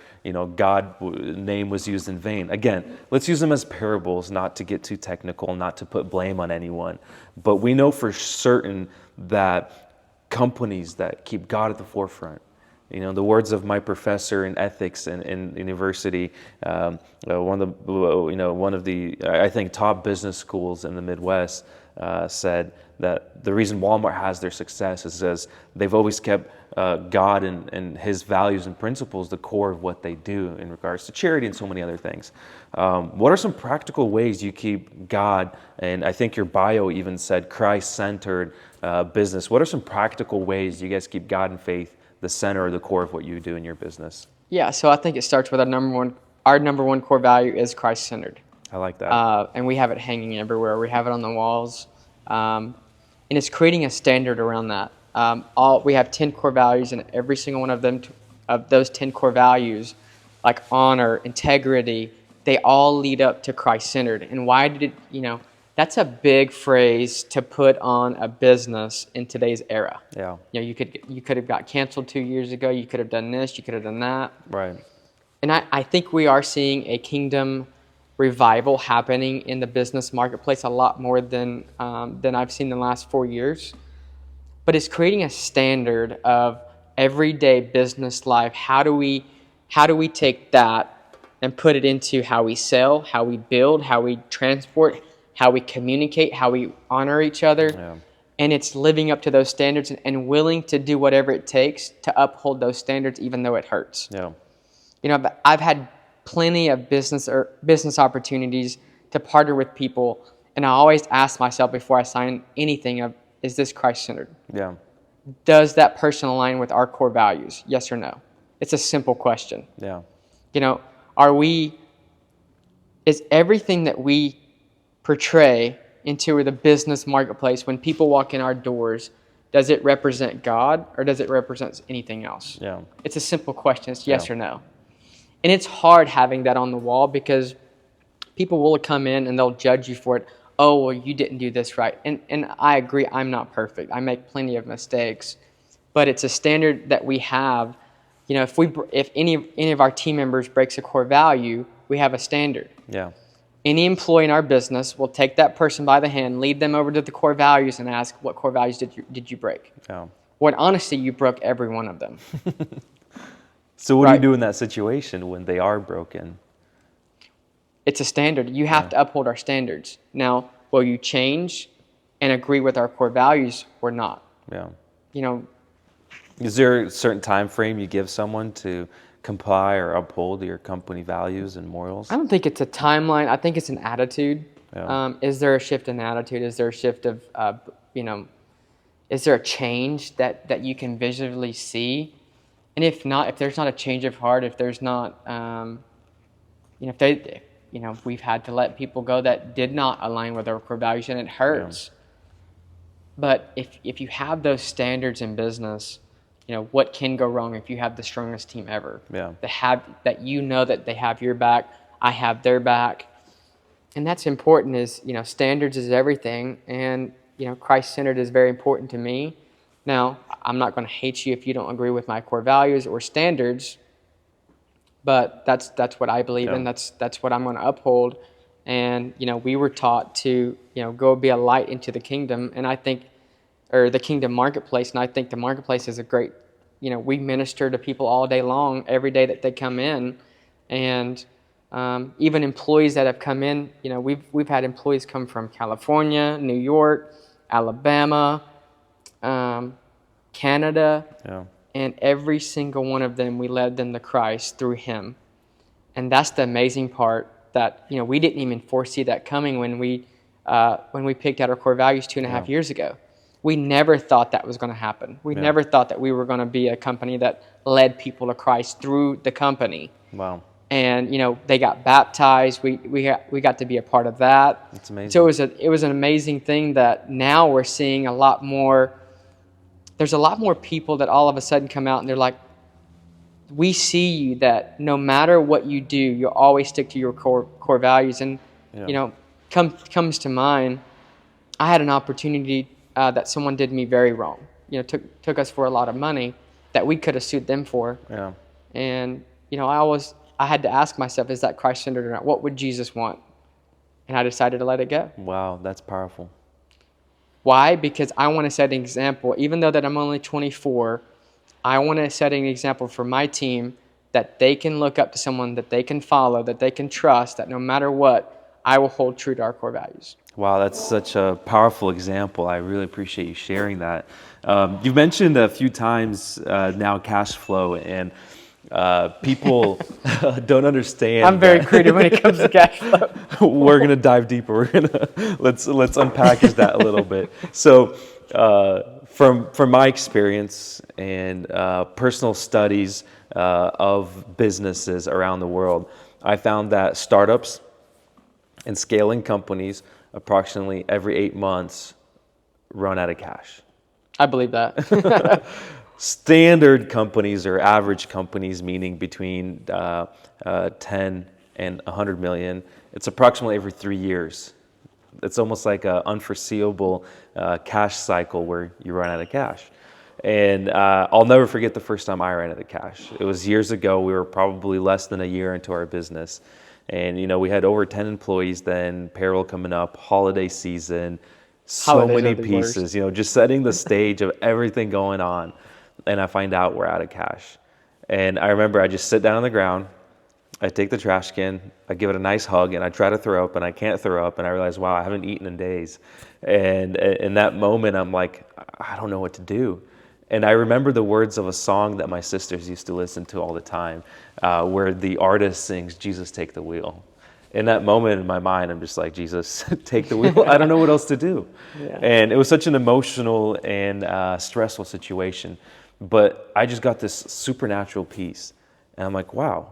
God's name was used in vain. Again, let's use them as parables, not to get too technical, not to put blame on anyone. But we know for certain that companies that keep God at the forefront, the words of my professor in ethics in university, one of the I think top business schools in the Midwest, said that the reason Walmart has their success is because they've always kept God and His values and principles the core of what they do in regards to charity and so many other things. What are some practical ways you keep God, and I think your bio even said Christ-centered business. What are some practical ways you guys keep God and faith the center or the core of what you do in your business? Yeah,
so I think it starts with our number one core value is Christ-centered.
I like that.
And we have it hanging everywhere. We have it on the walls. And it's creating a standard around that. We have 10 core values, and every single one of them, of those 10 core values, like honor, integrity, they all lead up to Christ-centered. And why did it, that's a big phrase to put on a business in today's era.
Yeah.
You could have got canceled 2 years ago. You could have done this. You could have done that.
Right.
And I think we are seeing a kingdom revival happening in the business marketplace a lot more than I've seen in the last 4 years. But it's creating a standard of everyday business life. How do we take that and put it into how we sell, how we build, how we transport, how we communicate, how we honor each other?
Yeah.
And it's living up to those standards and willing to do whatever it takes to uphold those standards, even though it hurts.
Yeah.
I've had plenty of business opportunities to partner with people, and I always ask myself before I sign anything is this Christ-centered?
Yeah.
Does that person align with our core values? Yes or no? It's a simple question.
Yeah.
Are we is everything that we portray into the business marketplace, when people walk in our doors, does it represent God or does it represent anything else?
Yeah.
It's a simple question. It's yes or no. And it's hard having that on the wall, because people will come in and they'll judge you for it. Oh, well, you didn't do this right. And I agree, I'm not perfect. I make plenty of mistakes. But it's a standard that we have. You know, if any of our team members breaks a core value, we have a standard.
Yeah.
Any employee in our business will take that person by the hand, lead them over to the core values, and ask, what core values did you break?
Yeah.
Well, honestly, you broke every one of them.
So what do you do in that situation when they are broken?
It's a standard. You have to uphold our standards. Now, will you change and agree with our core values or not?
Yeah.
You know,
is there a certain time frame you give someone to comply or uphold your company values and morals?
I don't think it's a timeline. I think it's an attitude.
Yeah.
Is there a shift in attitude? Is there a shift of, is there a change that you can visually see? And if not, if there's not a change of heart, if there's not, we've had to let people go that did not align with our core values, and it hurts. Yeah. But if you have those standards in business, what can go wrong if you have the strongest team ever?
Yeah.
That they have your back, I have their back. And that's important. Is standards is everything, and Christ-centered is very important to me. Now, I'm not going to hate you if you don't agree with my core values or standards, but that's what I believe in. That's what I'm going to uphold. And we were taught to go be a light into the kingdom, and I think, or the kingdom marketplace, and I think the marketplace is a great. We minister to people all day long, every day that they come in, and even employees that have come in. We've had employees come from California, New York, Alabama, Canada, and every single one of them, we led them to Christ through Him. And that's the amazing part, that we didn't even foresee that coming when we picked out our core values 2.5 years ago. We never thought that was going to happen. We never thought that we were going to be a company that led people to Christ through the company.
Wow. And
they got baptized. We got to be a part of that.
That's amazing.
So it was an amazing thing that now we're seeing a lot more. There's a lot more people that all of a sudden come out and they're like, we see you, that no matter what you do, you always stick to your core values. And comes to mind, I had an opportunity that someone did me very wrong. Took us for a lot of money that we could have sued them for.
Yeah.
And I had to ask myself, is that Christ-centered or not? What would Jesus want? And I decided to let it go.
Wow, that's powerful.
Why? Because I want to set an example. Even though that I'm only 24, I want to set an example for my team, that they can look up to someone that they can follow, that they can trust, that no matter what, I will hold true to our core values.
Wow, that's such a powerful example. I really appreciate you sharing that. You've mentioned a few times now cash flow, and people don't understand.
I'm very creative when it comes to cash flow.
We're gonna dive deeper. We're gonna let's unpackage that a little bit. So, from my experience and personal studies of businesses around the world, I found that startups and scaling companies approximately every 8 months run out of cash.
I believe that.
Standard companies or average companies, meaning between 10 and 100 million, it's approximately every 3 years. It's almost like an unforeseeable cash cycle where you run out of cash. And I'll never forget the first time I ran out of cash. It was years ago. We were probably less than a year into our business. And, we had over 10 employees then, payroll coming up, holiday season, so many pieces, just setting the stage of everything going on. And I find out we're out of cash. And I remember I just sit down on the ground, I take the trash can, I give it a nice hug, and I try to throw up, and I can't throw up, and I realize, wow, I haven't eaten in days. And in that moment, I'm like, I don't know what to do. And I remember the words of a song that my sisters used to listen to all the time, where the artist sings, "Jesus, take the wheel." In that moment in my mind, I'm just like, Jesus, take the wheel. I don't know what else to do. Yeah. And it was such an emotional and stressful situation. But I just got this supernatural peace. And I'm like, wow,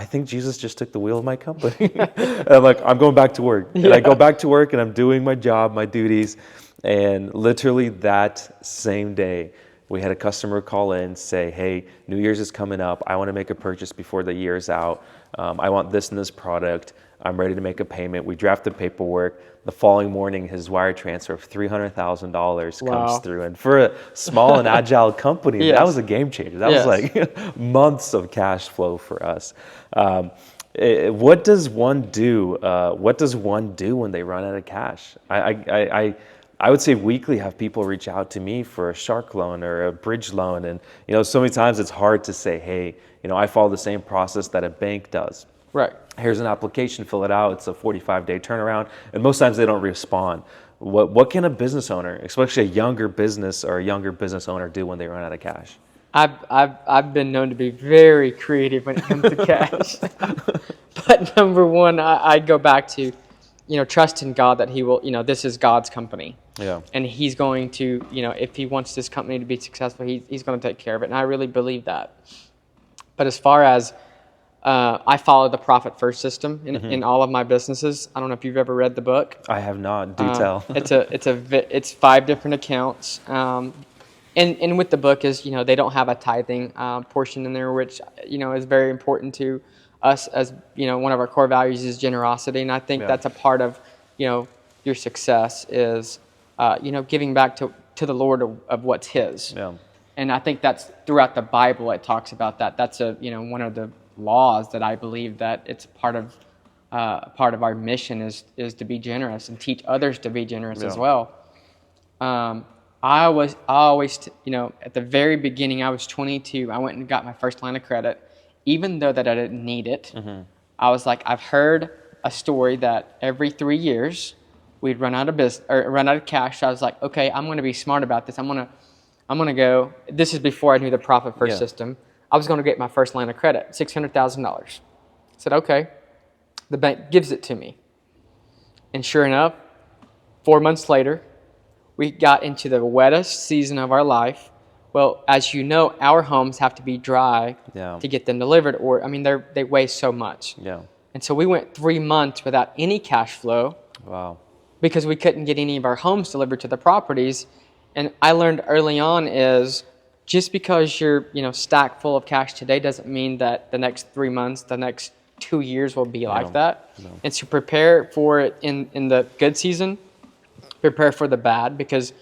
I think Jesus just took the wheel of my company. And I'm like, I'm going back to work. And I go back to work and I'm doing my job, my duties. And literally that same day, we had a customer call in, say, hey, New Year's is coming up. I want to make a purchase before the year's out. I want this and this product. I'm ready to make a payment. We draft the paperwork. The following morning, his wire transfer of $300,000 comes through. And for a small and agile company, that was a game changer. That was like months of cash flow for us. What does one do? What does one do when they run out of cash? I would say weekly have people reach out to me for a shark loan or a bridge loan. And, so many times it's hard to say, hey, I follow the same process that a bank does.
Right.
Here's an application, fill it out. It's a 45-day turnaround. And most times they don't respond. What can a business owner, especially a younger business or a younger business owner, do when they run out of cash?
I've been known to be very creative when it comes to cash. But number one, I go back to, trust in God that He will, this is God's company.
Yeah.
And He's going to, if He wants this company to be successful, He's going to take care of it. And I really believe that. But as far as I follow the profit first system in all of my businesses. I don't know if you've ever read the book.
I have not. Do tell.
It's 5 different accounts. And with the book is, they don't have a tithing portion in there, which, is very important to us as, one of our core values is generosity. And I think that's a part of, your success is, giving back to the Lord of what's His. Yeah. And I think that's throughout the Bible, it talks about that. That's one of the laws that I believe that it's part of our mission is to be generous and teach others to be generous as well. I always, at the very beginning, I was 22. I went and got my first line of credit, even though that I didn't need it. I was like, I've heard a story that every 3 years we'd run out of cash. So I was like, okay, I'm going to be smart about this. I'm going to go. This is before I knew the profit first system. I was going to get my first line of credit, $600,000. I said, okay. The bank gives it to me. And sure enough, 4 months later, we got into the wettest season of our life. Well, as you know, our homes have to be dry to get them delivered. Or, they weigh so much. Yeah. And so we went 3 months without any cash flow. Wow. Because we couldn't get any of our homes delivered to the properties. And I learned early on is just because you're, stacked full of cash today doesn't mean that the next 3 months, the next 2 years will be like that. No. And to prepare for it in the good season, prepare for the bad, because,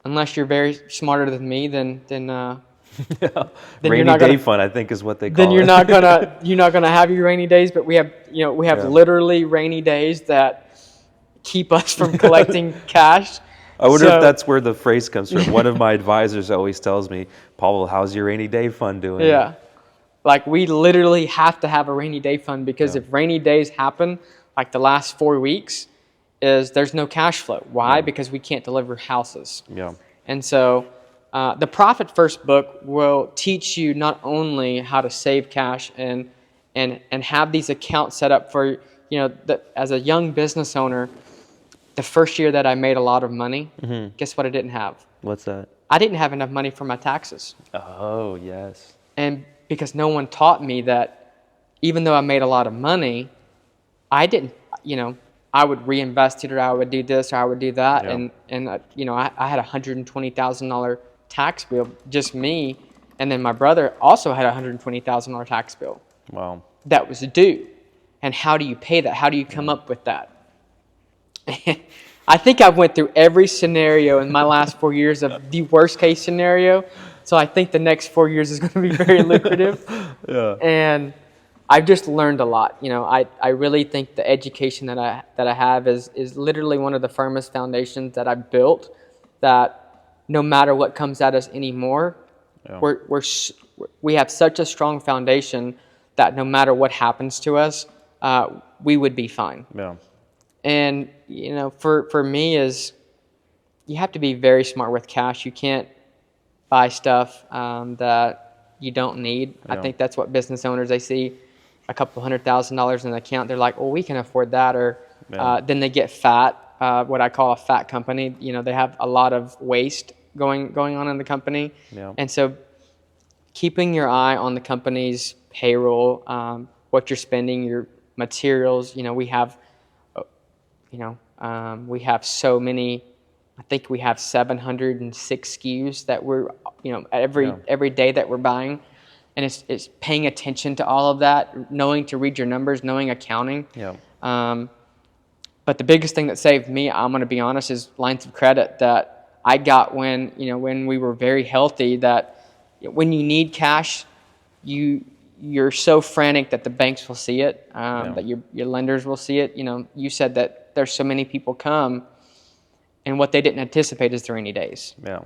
unless you're very smarter than me, then
rainy day fund, I think, is what they call it.
Then you're not gonna have your rainy days. But we have literally rainy days that keep us from collecting cash.
I wonder if that's where the phrase comes from. One of my advisors always tells me, Paul, how's your rainy day fund doing?
Yeah. Like we literally have to have a rainy day fund because if rainy days happen, like the last 4 weeks, there's no cash flow. Why? Because we can't deliver houses. Yeah. And so the Profit First book will teach you not only how to save cash and have these accounts set up for, as a young business owner, the first year that I made a lot of money, guess what I didn't have?
What's that?
I didn't have enough money for my taxes.
Oh, yes.
And because no one taught me that even though I made a lot of money, I didn't, I would reinvest it or I would do this or I would do that. Yeah. And I had a $120,000 tax bill, just me. And then my brother also had a $120,000 tax bill. Wow. That was due. And how do you pay that? How do you come up with that? I think I went through every scenario in my last 4 years of the worst case scenario. So I think the next 4 years is going to be very lucrative. Yeah. And I've just learned a lot. I really think the education that I have is literally one of the firmest foundations that I've built, that no matter what comes at us anymore, we have such a strong foundation that no matter what happens to us, we would be fine. Yeah. And, for me is you have to be very smart with cash. You can't buy stuff that you don't need. Yeah. I think that's what business owners, they see a couple $100,000 in the account. They're like, well, we can afford that. Or then they get fat, what I call a fat company. They have a lot of waste going on in the company. Yeah. And so keeping your eye on the company's payroll, what you're spending, your materials. We have so many. I think we have 706 SKUs that we're, every day that we're buying, and it's paying attention to all of that, knowing to read your numbers, knowing accounting.
Yeah.
But the biggest thing that saved me, I'm going to be honest, is lines of credit that I got when we were very healthy. That when you need cash, you're so frantic that the banks will see it, that your lenders will see it. You said that there's so many people come, and what they didn't anticipate is the rainy days.
Yeah.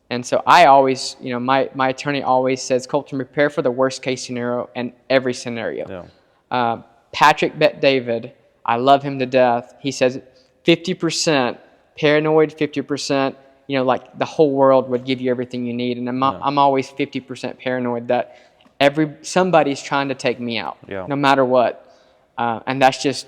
And so I always, my attorney always says, Colton, prepare for the worst case scenario in every scenario.
Yeah.
Patrick Bet David, I love him to death. He says 50% paranoid, 50%, like the whole world would give you everything you need. And I'm always 50% paranoid that somebody's trying to take me out, no matter what. And that's just,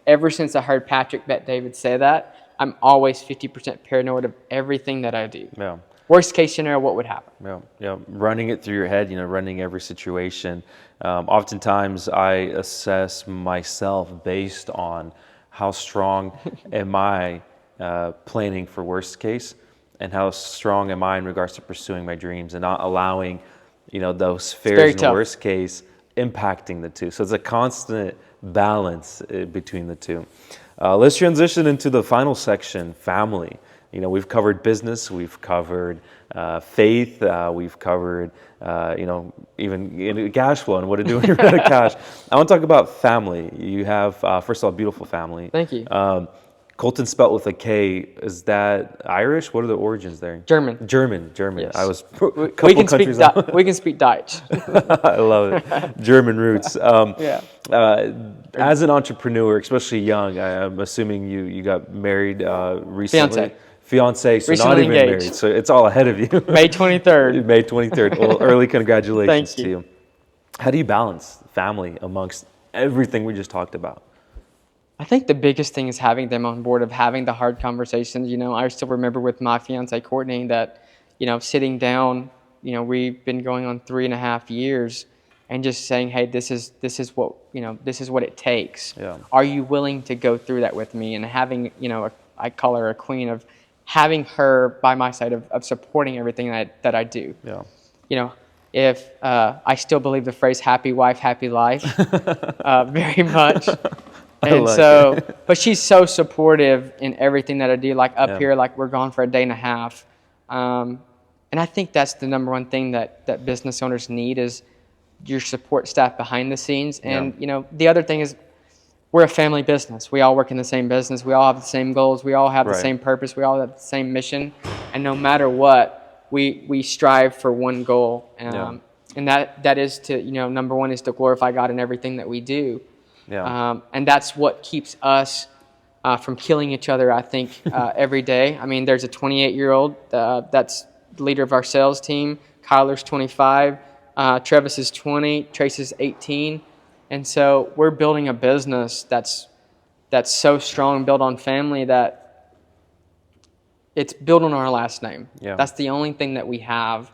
ever since I heard Patrick Bet David say that, I'm always 50% paranoid of everything that I do.
Yeah.
Worst case scenario, what would happen?
Yeah. Running it through your head, running every situation. Oftentimes I assess myself based on how strong am I planning for worst case, and how strong am I in regards to pursuing my dreams and not allowing, those fears in the worst case impacting the two. So it's a constant balance between the two. Let's transition into the final section, family. We've covered business, we've covered faith, we've covered, even cash flow and what to do when you're out of cash. I want to talk about family. You have, first of all, a beautiful family.
Thank you.
Colton spelt with a K. Is that Irish? What are the origins there?
German.
Yes. I was
we can speak Dutch.
I love it. German roots. As an entrepreneur, especially young, I'm assuming you got married recently. Fiance, so
recently
not even
engaged.
married. So it's all ahead of you.
May 23rd.
May 23rd. Well, early congratulations
Thank you.
to you. How do you balance family amongst everything we just talked about?
I think the biggest thing is having them on board, of having the hard conversations. I still remember with my fiance Courtney that, sitting down, we've been going on 3.5 years, and just saying, hey, this is what it takes.
Yeah.
Are you willing to go through that with me? And having, I call her a queen, of having her by my side, of supporting everything that I do.
Yeah.
If I still believe the phrase "happy wife, happy life," very much. And so, but she's so supportive in everything that I do. Like up here, like we're gone for a day and a half. And I think that's the number one thing that business owners need, is your support staff behind the scenes. And, the other thing is, we're a family business. We all work in the same business. We all have the same goals. We all have the same purpose. We all have the same mission. And no matter what, we strive for one goal. And that is to, number one is to glorify God in everything that we do.
Yeah.
And that's what keeps us from killing each other, I think, every day. I mean, there's a 28-year-old that's the leader of our sales team. Kyler's 25. Travis is 20. Trace is 18. And so we're building a business that's so strong, built on family, that it's built on our last name.
Yeah.
That's the only thing that we have.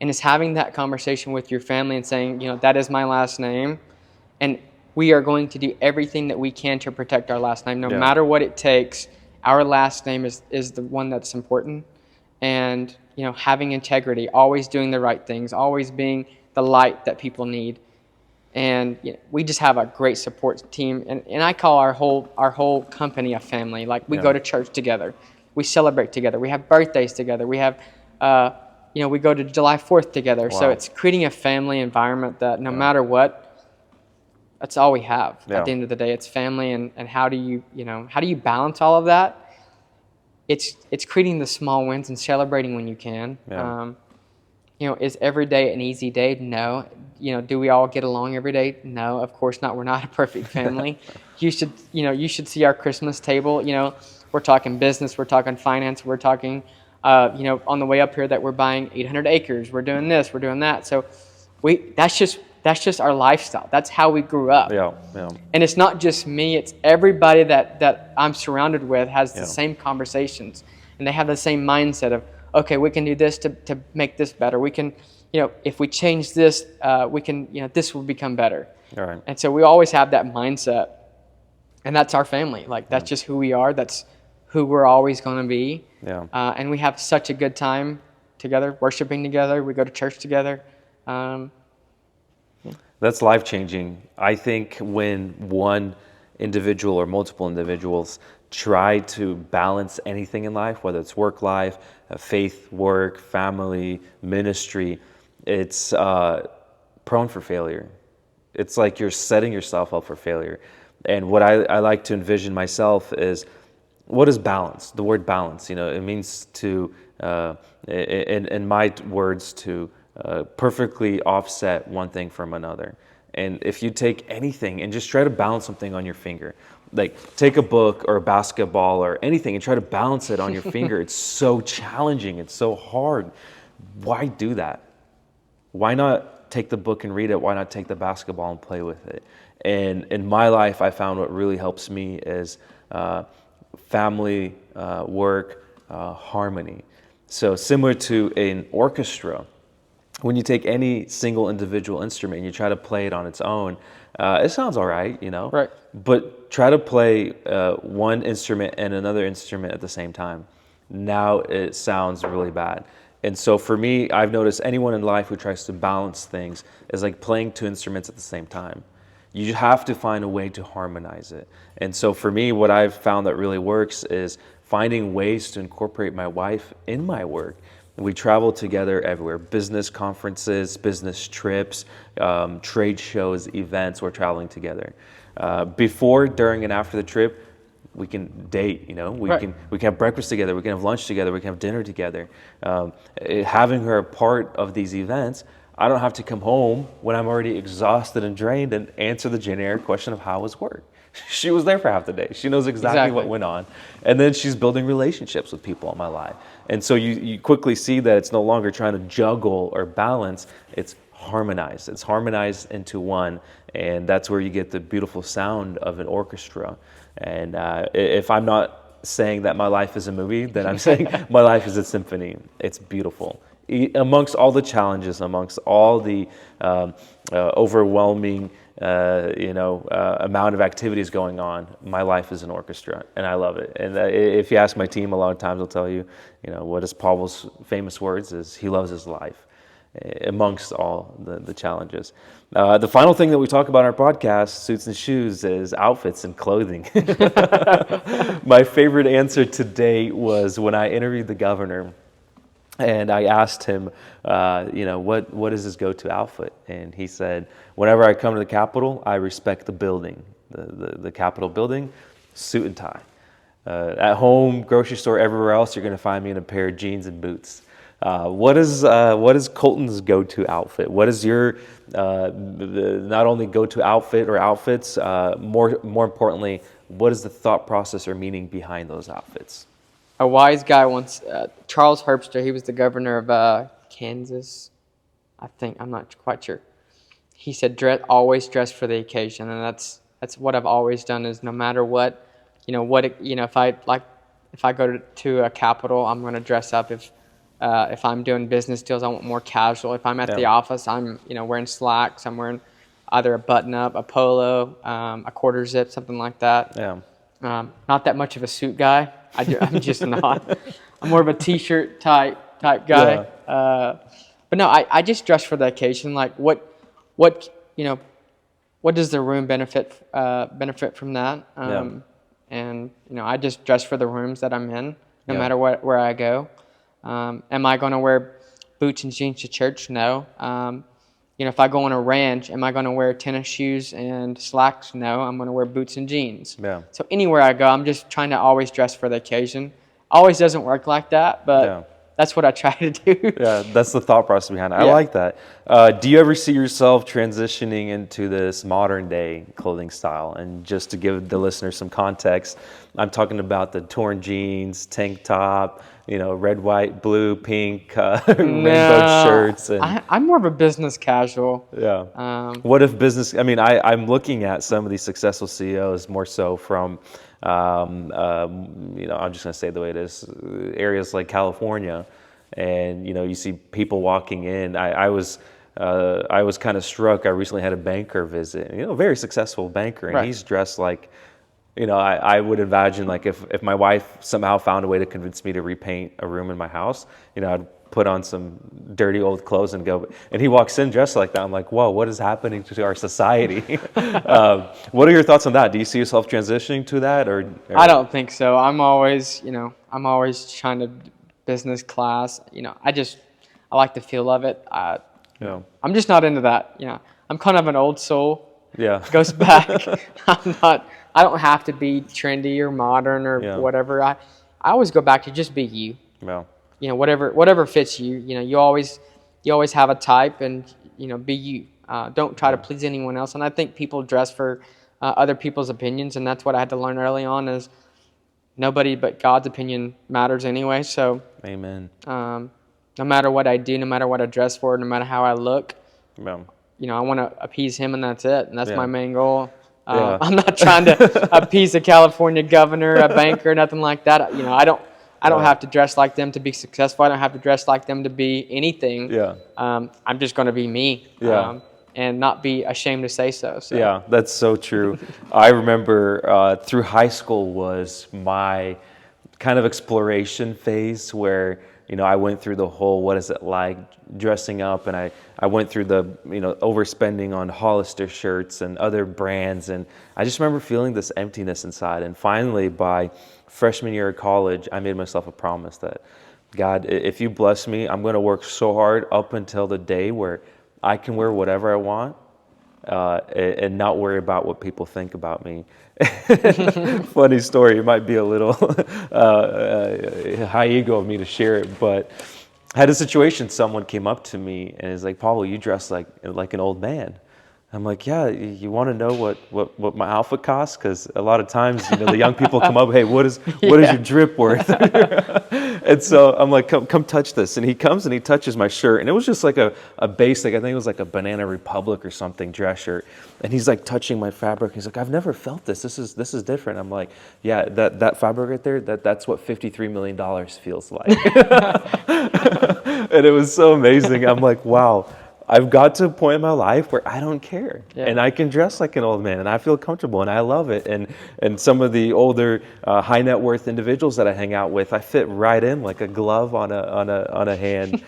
And it's having that conversation with your family and saying, that is my last name. And we are going to do everything that we can to protect our last name, no matter what it takes. Our last name is the one that's important. And, having integrity, always doing the right things, always being the light that people need. And we just have a great support team. And I call our whole company a family. Like, we go to church together. We celebrate together. We have birthdays together. We have, we go to July 4th together.
Wow.
So it's creating a family environment that no matter what, that's all we have. At the end of the day, it's family. And how do you balance all of that? It's creating the small wins and celebrating when you can. Is every day an easy day? No. Do we all get along every day? No, of course not. We're not a perfect family. You should see our Christmas table. We're talking business, we're talking finance, we're talking, on the way up here that we're buying 800 acres. We're doing this, we're doing that. So that's just our lifestyle. That's how we grew up.
Yeah.
And it's not just me, it's everybody that I'm surrounded with has the same conversations, and they have the same mindset of, okay, we can do this to make this better. We can, if we change this, we can, this will become better.
All right.
And so we always have that mindset, and that's our family. Like, that's just who we are. That's who we're always going to be.
Yeah.
And we have such a good time together, worshiping together. We go to church together.
That's life-changing. I think when one individual or multiple individuals try to balance anything in life, whether it's work life, faith, work, family, ministry, it's prone for failure. It's like you're setting yourself up for failure. And what I like to envision myself is, what is balance? The word balance, it means to, in my words, to perfectly offset one thing from another. And if you take anything and just try to balance something on your finger, like take a book or a basketball or anything and try to balance it on your finger, it's so challenging. It's so hard. Why do that? Why not take the book and read it? Why not take the basketball and play with it? And in my life, I found what really helps me is family, work, harmony. So similar to an orchestra, when you take any single individual instrument and you try to play it on its own, it sounds all right,
Right.
But try to play one instrument and another instrument at the same time. Now it sounds really bad. And so for me, I've noticed anyone in life who tries to balance things is like playing two instruments at the same time. You have to find a way to harmonize it. And so for me, what I've found that really works is finding ways to incorporate my wife in my work. We travel together everywhere, business conferences, business trips, trade shows, events, we're traveling together. Before, during, and after the trip, we can date, we
Right.
can have breakfast together, we can have lunch together, we can have dinner together. Having her a part of these events, I don't have to come home when I'm already exhausted and drained and answer the generic question of how was work. She was there for half the day. She knows exactly what went on. And then she's building relationships with people in my life. And so you quickly see that it's no longer trying to juggle or balance, it's harmonized. It's harmonized into one. And that's where you get the beautiful sound of an orchestra. And if I'm not saying that my life is a movie, then I'm saying my life is a symphony. It's beautiful. Amongst all the challenges, amongst all the overwhelming amount of activities going on, my life is an orchestra, and I love it. And if you ask my team, a lot of times they'll tell you, what is Pavel's famous words is he loves his life amongst all the challenges. The final thing that we talk about in our podcast, Suits and Shoes, is outfits and clothing. My favorite answer today was when I interviewed the governor. And I asked him, what is his go-to outfit? And he said, whenever I come to the Capitol, I respect the building, the Capitol building, suit and tie. At home, grocery store, everywhere else, you're going to find me in a pair of jeans and boots. What is Colton's go-to outfit? What is your not only go-to outfit or outfits? More importantly, what is the thought process or meaning behind those outfits?
A wise guy once, Charles Herbster, he was the governor of Kansas, I think. I'm not quite sure. He said, always dress for the occasion. And that's what I've always done, is no matter what, if I go to a Capitol, I'm going to dress up. If I'm doing business deals, I want more casual. If I'm at the office, I'm, wearing slacks. I'm wearing either a button-up, a polo, a quarter zip, something like that.
Yeah.
Not that much of a suit guy. I'm just not. I'm more of a t-shirt type guy. Yeah. But no, I just dress for the occasion. Like what does the room benefit from that? And I just dress for the rooms that I'm in, no matter where I go. Am I going to wear boots and jeans to church? No. If I go on a ranch, am I going to wear tennis shoes and slacks? No, I'm going to wear boots and jeans.
Yeah.
So anywhere I go, I'm just trying to always dress for the occasion. Always doesn't work like that, but that's what I try to do.
Yeah, that's the thought process behind it. I like that. Do you ever see yourself transitioning into this modern day clothing style? And just to give the listeners some context, I'm talking about the torn jeans, tank top, red, white, blue, pink, rainbow shirts. And
I'm more of a business casual.
Yeah. What if business? I mean, I'm looking at some of these successful CEOs more so from, I'm just going to say it the way it is, areas like California, and you see people walking in. I was kind of struck. I recently had a banker visit, a very successful banker, and
Right.
he's dressed like, I would imagine like if my wife somehow found a way to convince me to repaint a room in my house, I'd put on some dirty old clothes and go. And he walks in dressed like that. I'm like, whoa, what is happening to our society? What are your thoughts on that? Do you see yourself transitioning to that, or?
I don't think so. I'm always trying to business class. I like the feel of it.
Yeah.
I'm just not into that. I'm kind of an old soul.
Yeah.
Goes back. I don't have to be trendy or modern or
Yeah.
whatever. I always go back to just be you.
Well.
Whatever fits you. You always have a type, and be you. Don't try to please anyone else. And I think people dress for other people's opinions, and that's what I had to learn early on is nobody but God's opinion matters anyway. So
Amen.
no matter what I do, no matter what I dress for, no matter how I look,
Well.
I want to appease him, and that's it. And that's
Yeah.
my main goal.
Yeah.
I'm not trying to appease a California governor, a banker, nothing like that. I don't have to dress like them to be successful. I don't have to dress like them to be anything.
Yeah.
I'm just going to be me.
Yeah.
And not be ashamed to say so.
Yeah, that's so true. I remember through high school was my kind of exploration phase where, I went through the whole, what is it like dressing up, and I went through the, overspending on Hollister shirts and other brands, and I just remember feeling this emptiness inside. And finally, by freshman year of college, I made myself a promise that, God, if you bless me, I'm going to work so hard up until the day where I can wear whatever I want and not worry about what people think about me. Funny story. It might be a little high ego of me to share it, but I had a situation. Someone came up to me and is like, "Paulo, you dress like an old man." I'm like, "Yeah, you want to know what my outfit costs? Because a lot of times, the young people come up, hey, what is your drip worth?" And so I'm like, come touch this. And he comes and he touches my shirt. And it was just like a basic, I think it was like a Banana Republic or something dress shirt. And he's like touching my fabric. He's like, "I've never felt this. This is different." I'm like, "Yeah, that fabric right there, that's what $53 million feels like." And it was so amazing. I'm like, wow. I've got to a point in my life where I don't care, and I can dress like an old man, and I feel comfortable, and I love it. And some of the older, high net worth individuals that I hang out with, I fit right in like a glove on a hand.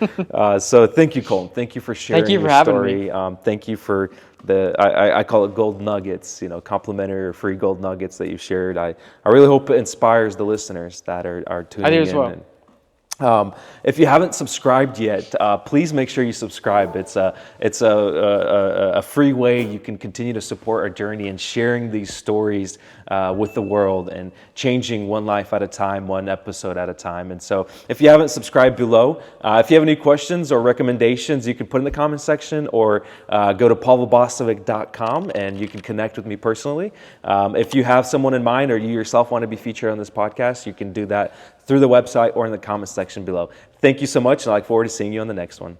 So thank you, Colton. Thank you for sharing
Thank you for
your
having
story.
me.
Thank you for I call it gold nuggets, complimentary or free gold nuggets that you shared. I really hope it inspires the listeners that are tuning in.
I do as well.
If you haven't subscribed yet, please make sure you subscribe. It's a free way you can continue to support our journey in sharing these stories with the world and changing one life at a time, one episode at a time. And so if you haven't subscribed below, if you have any questions or recommendations, you can put in the comment section or go to pavlobosovic.com and you can connect with me personally. If you have someone in mind or you yourself want to be featured on this podcast, you can do that through the website or in the comment section below. Thank you so much, and I look forward to seeing you on the next one.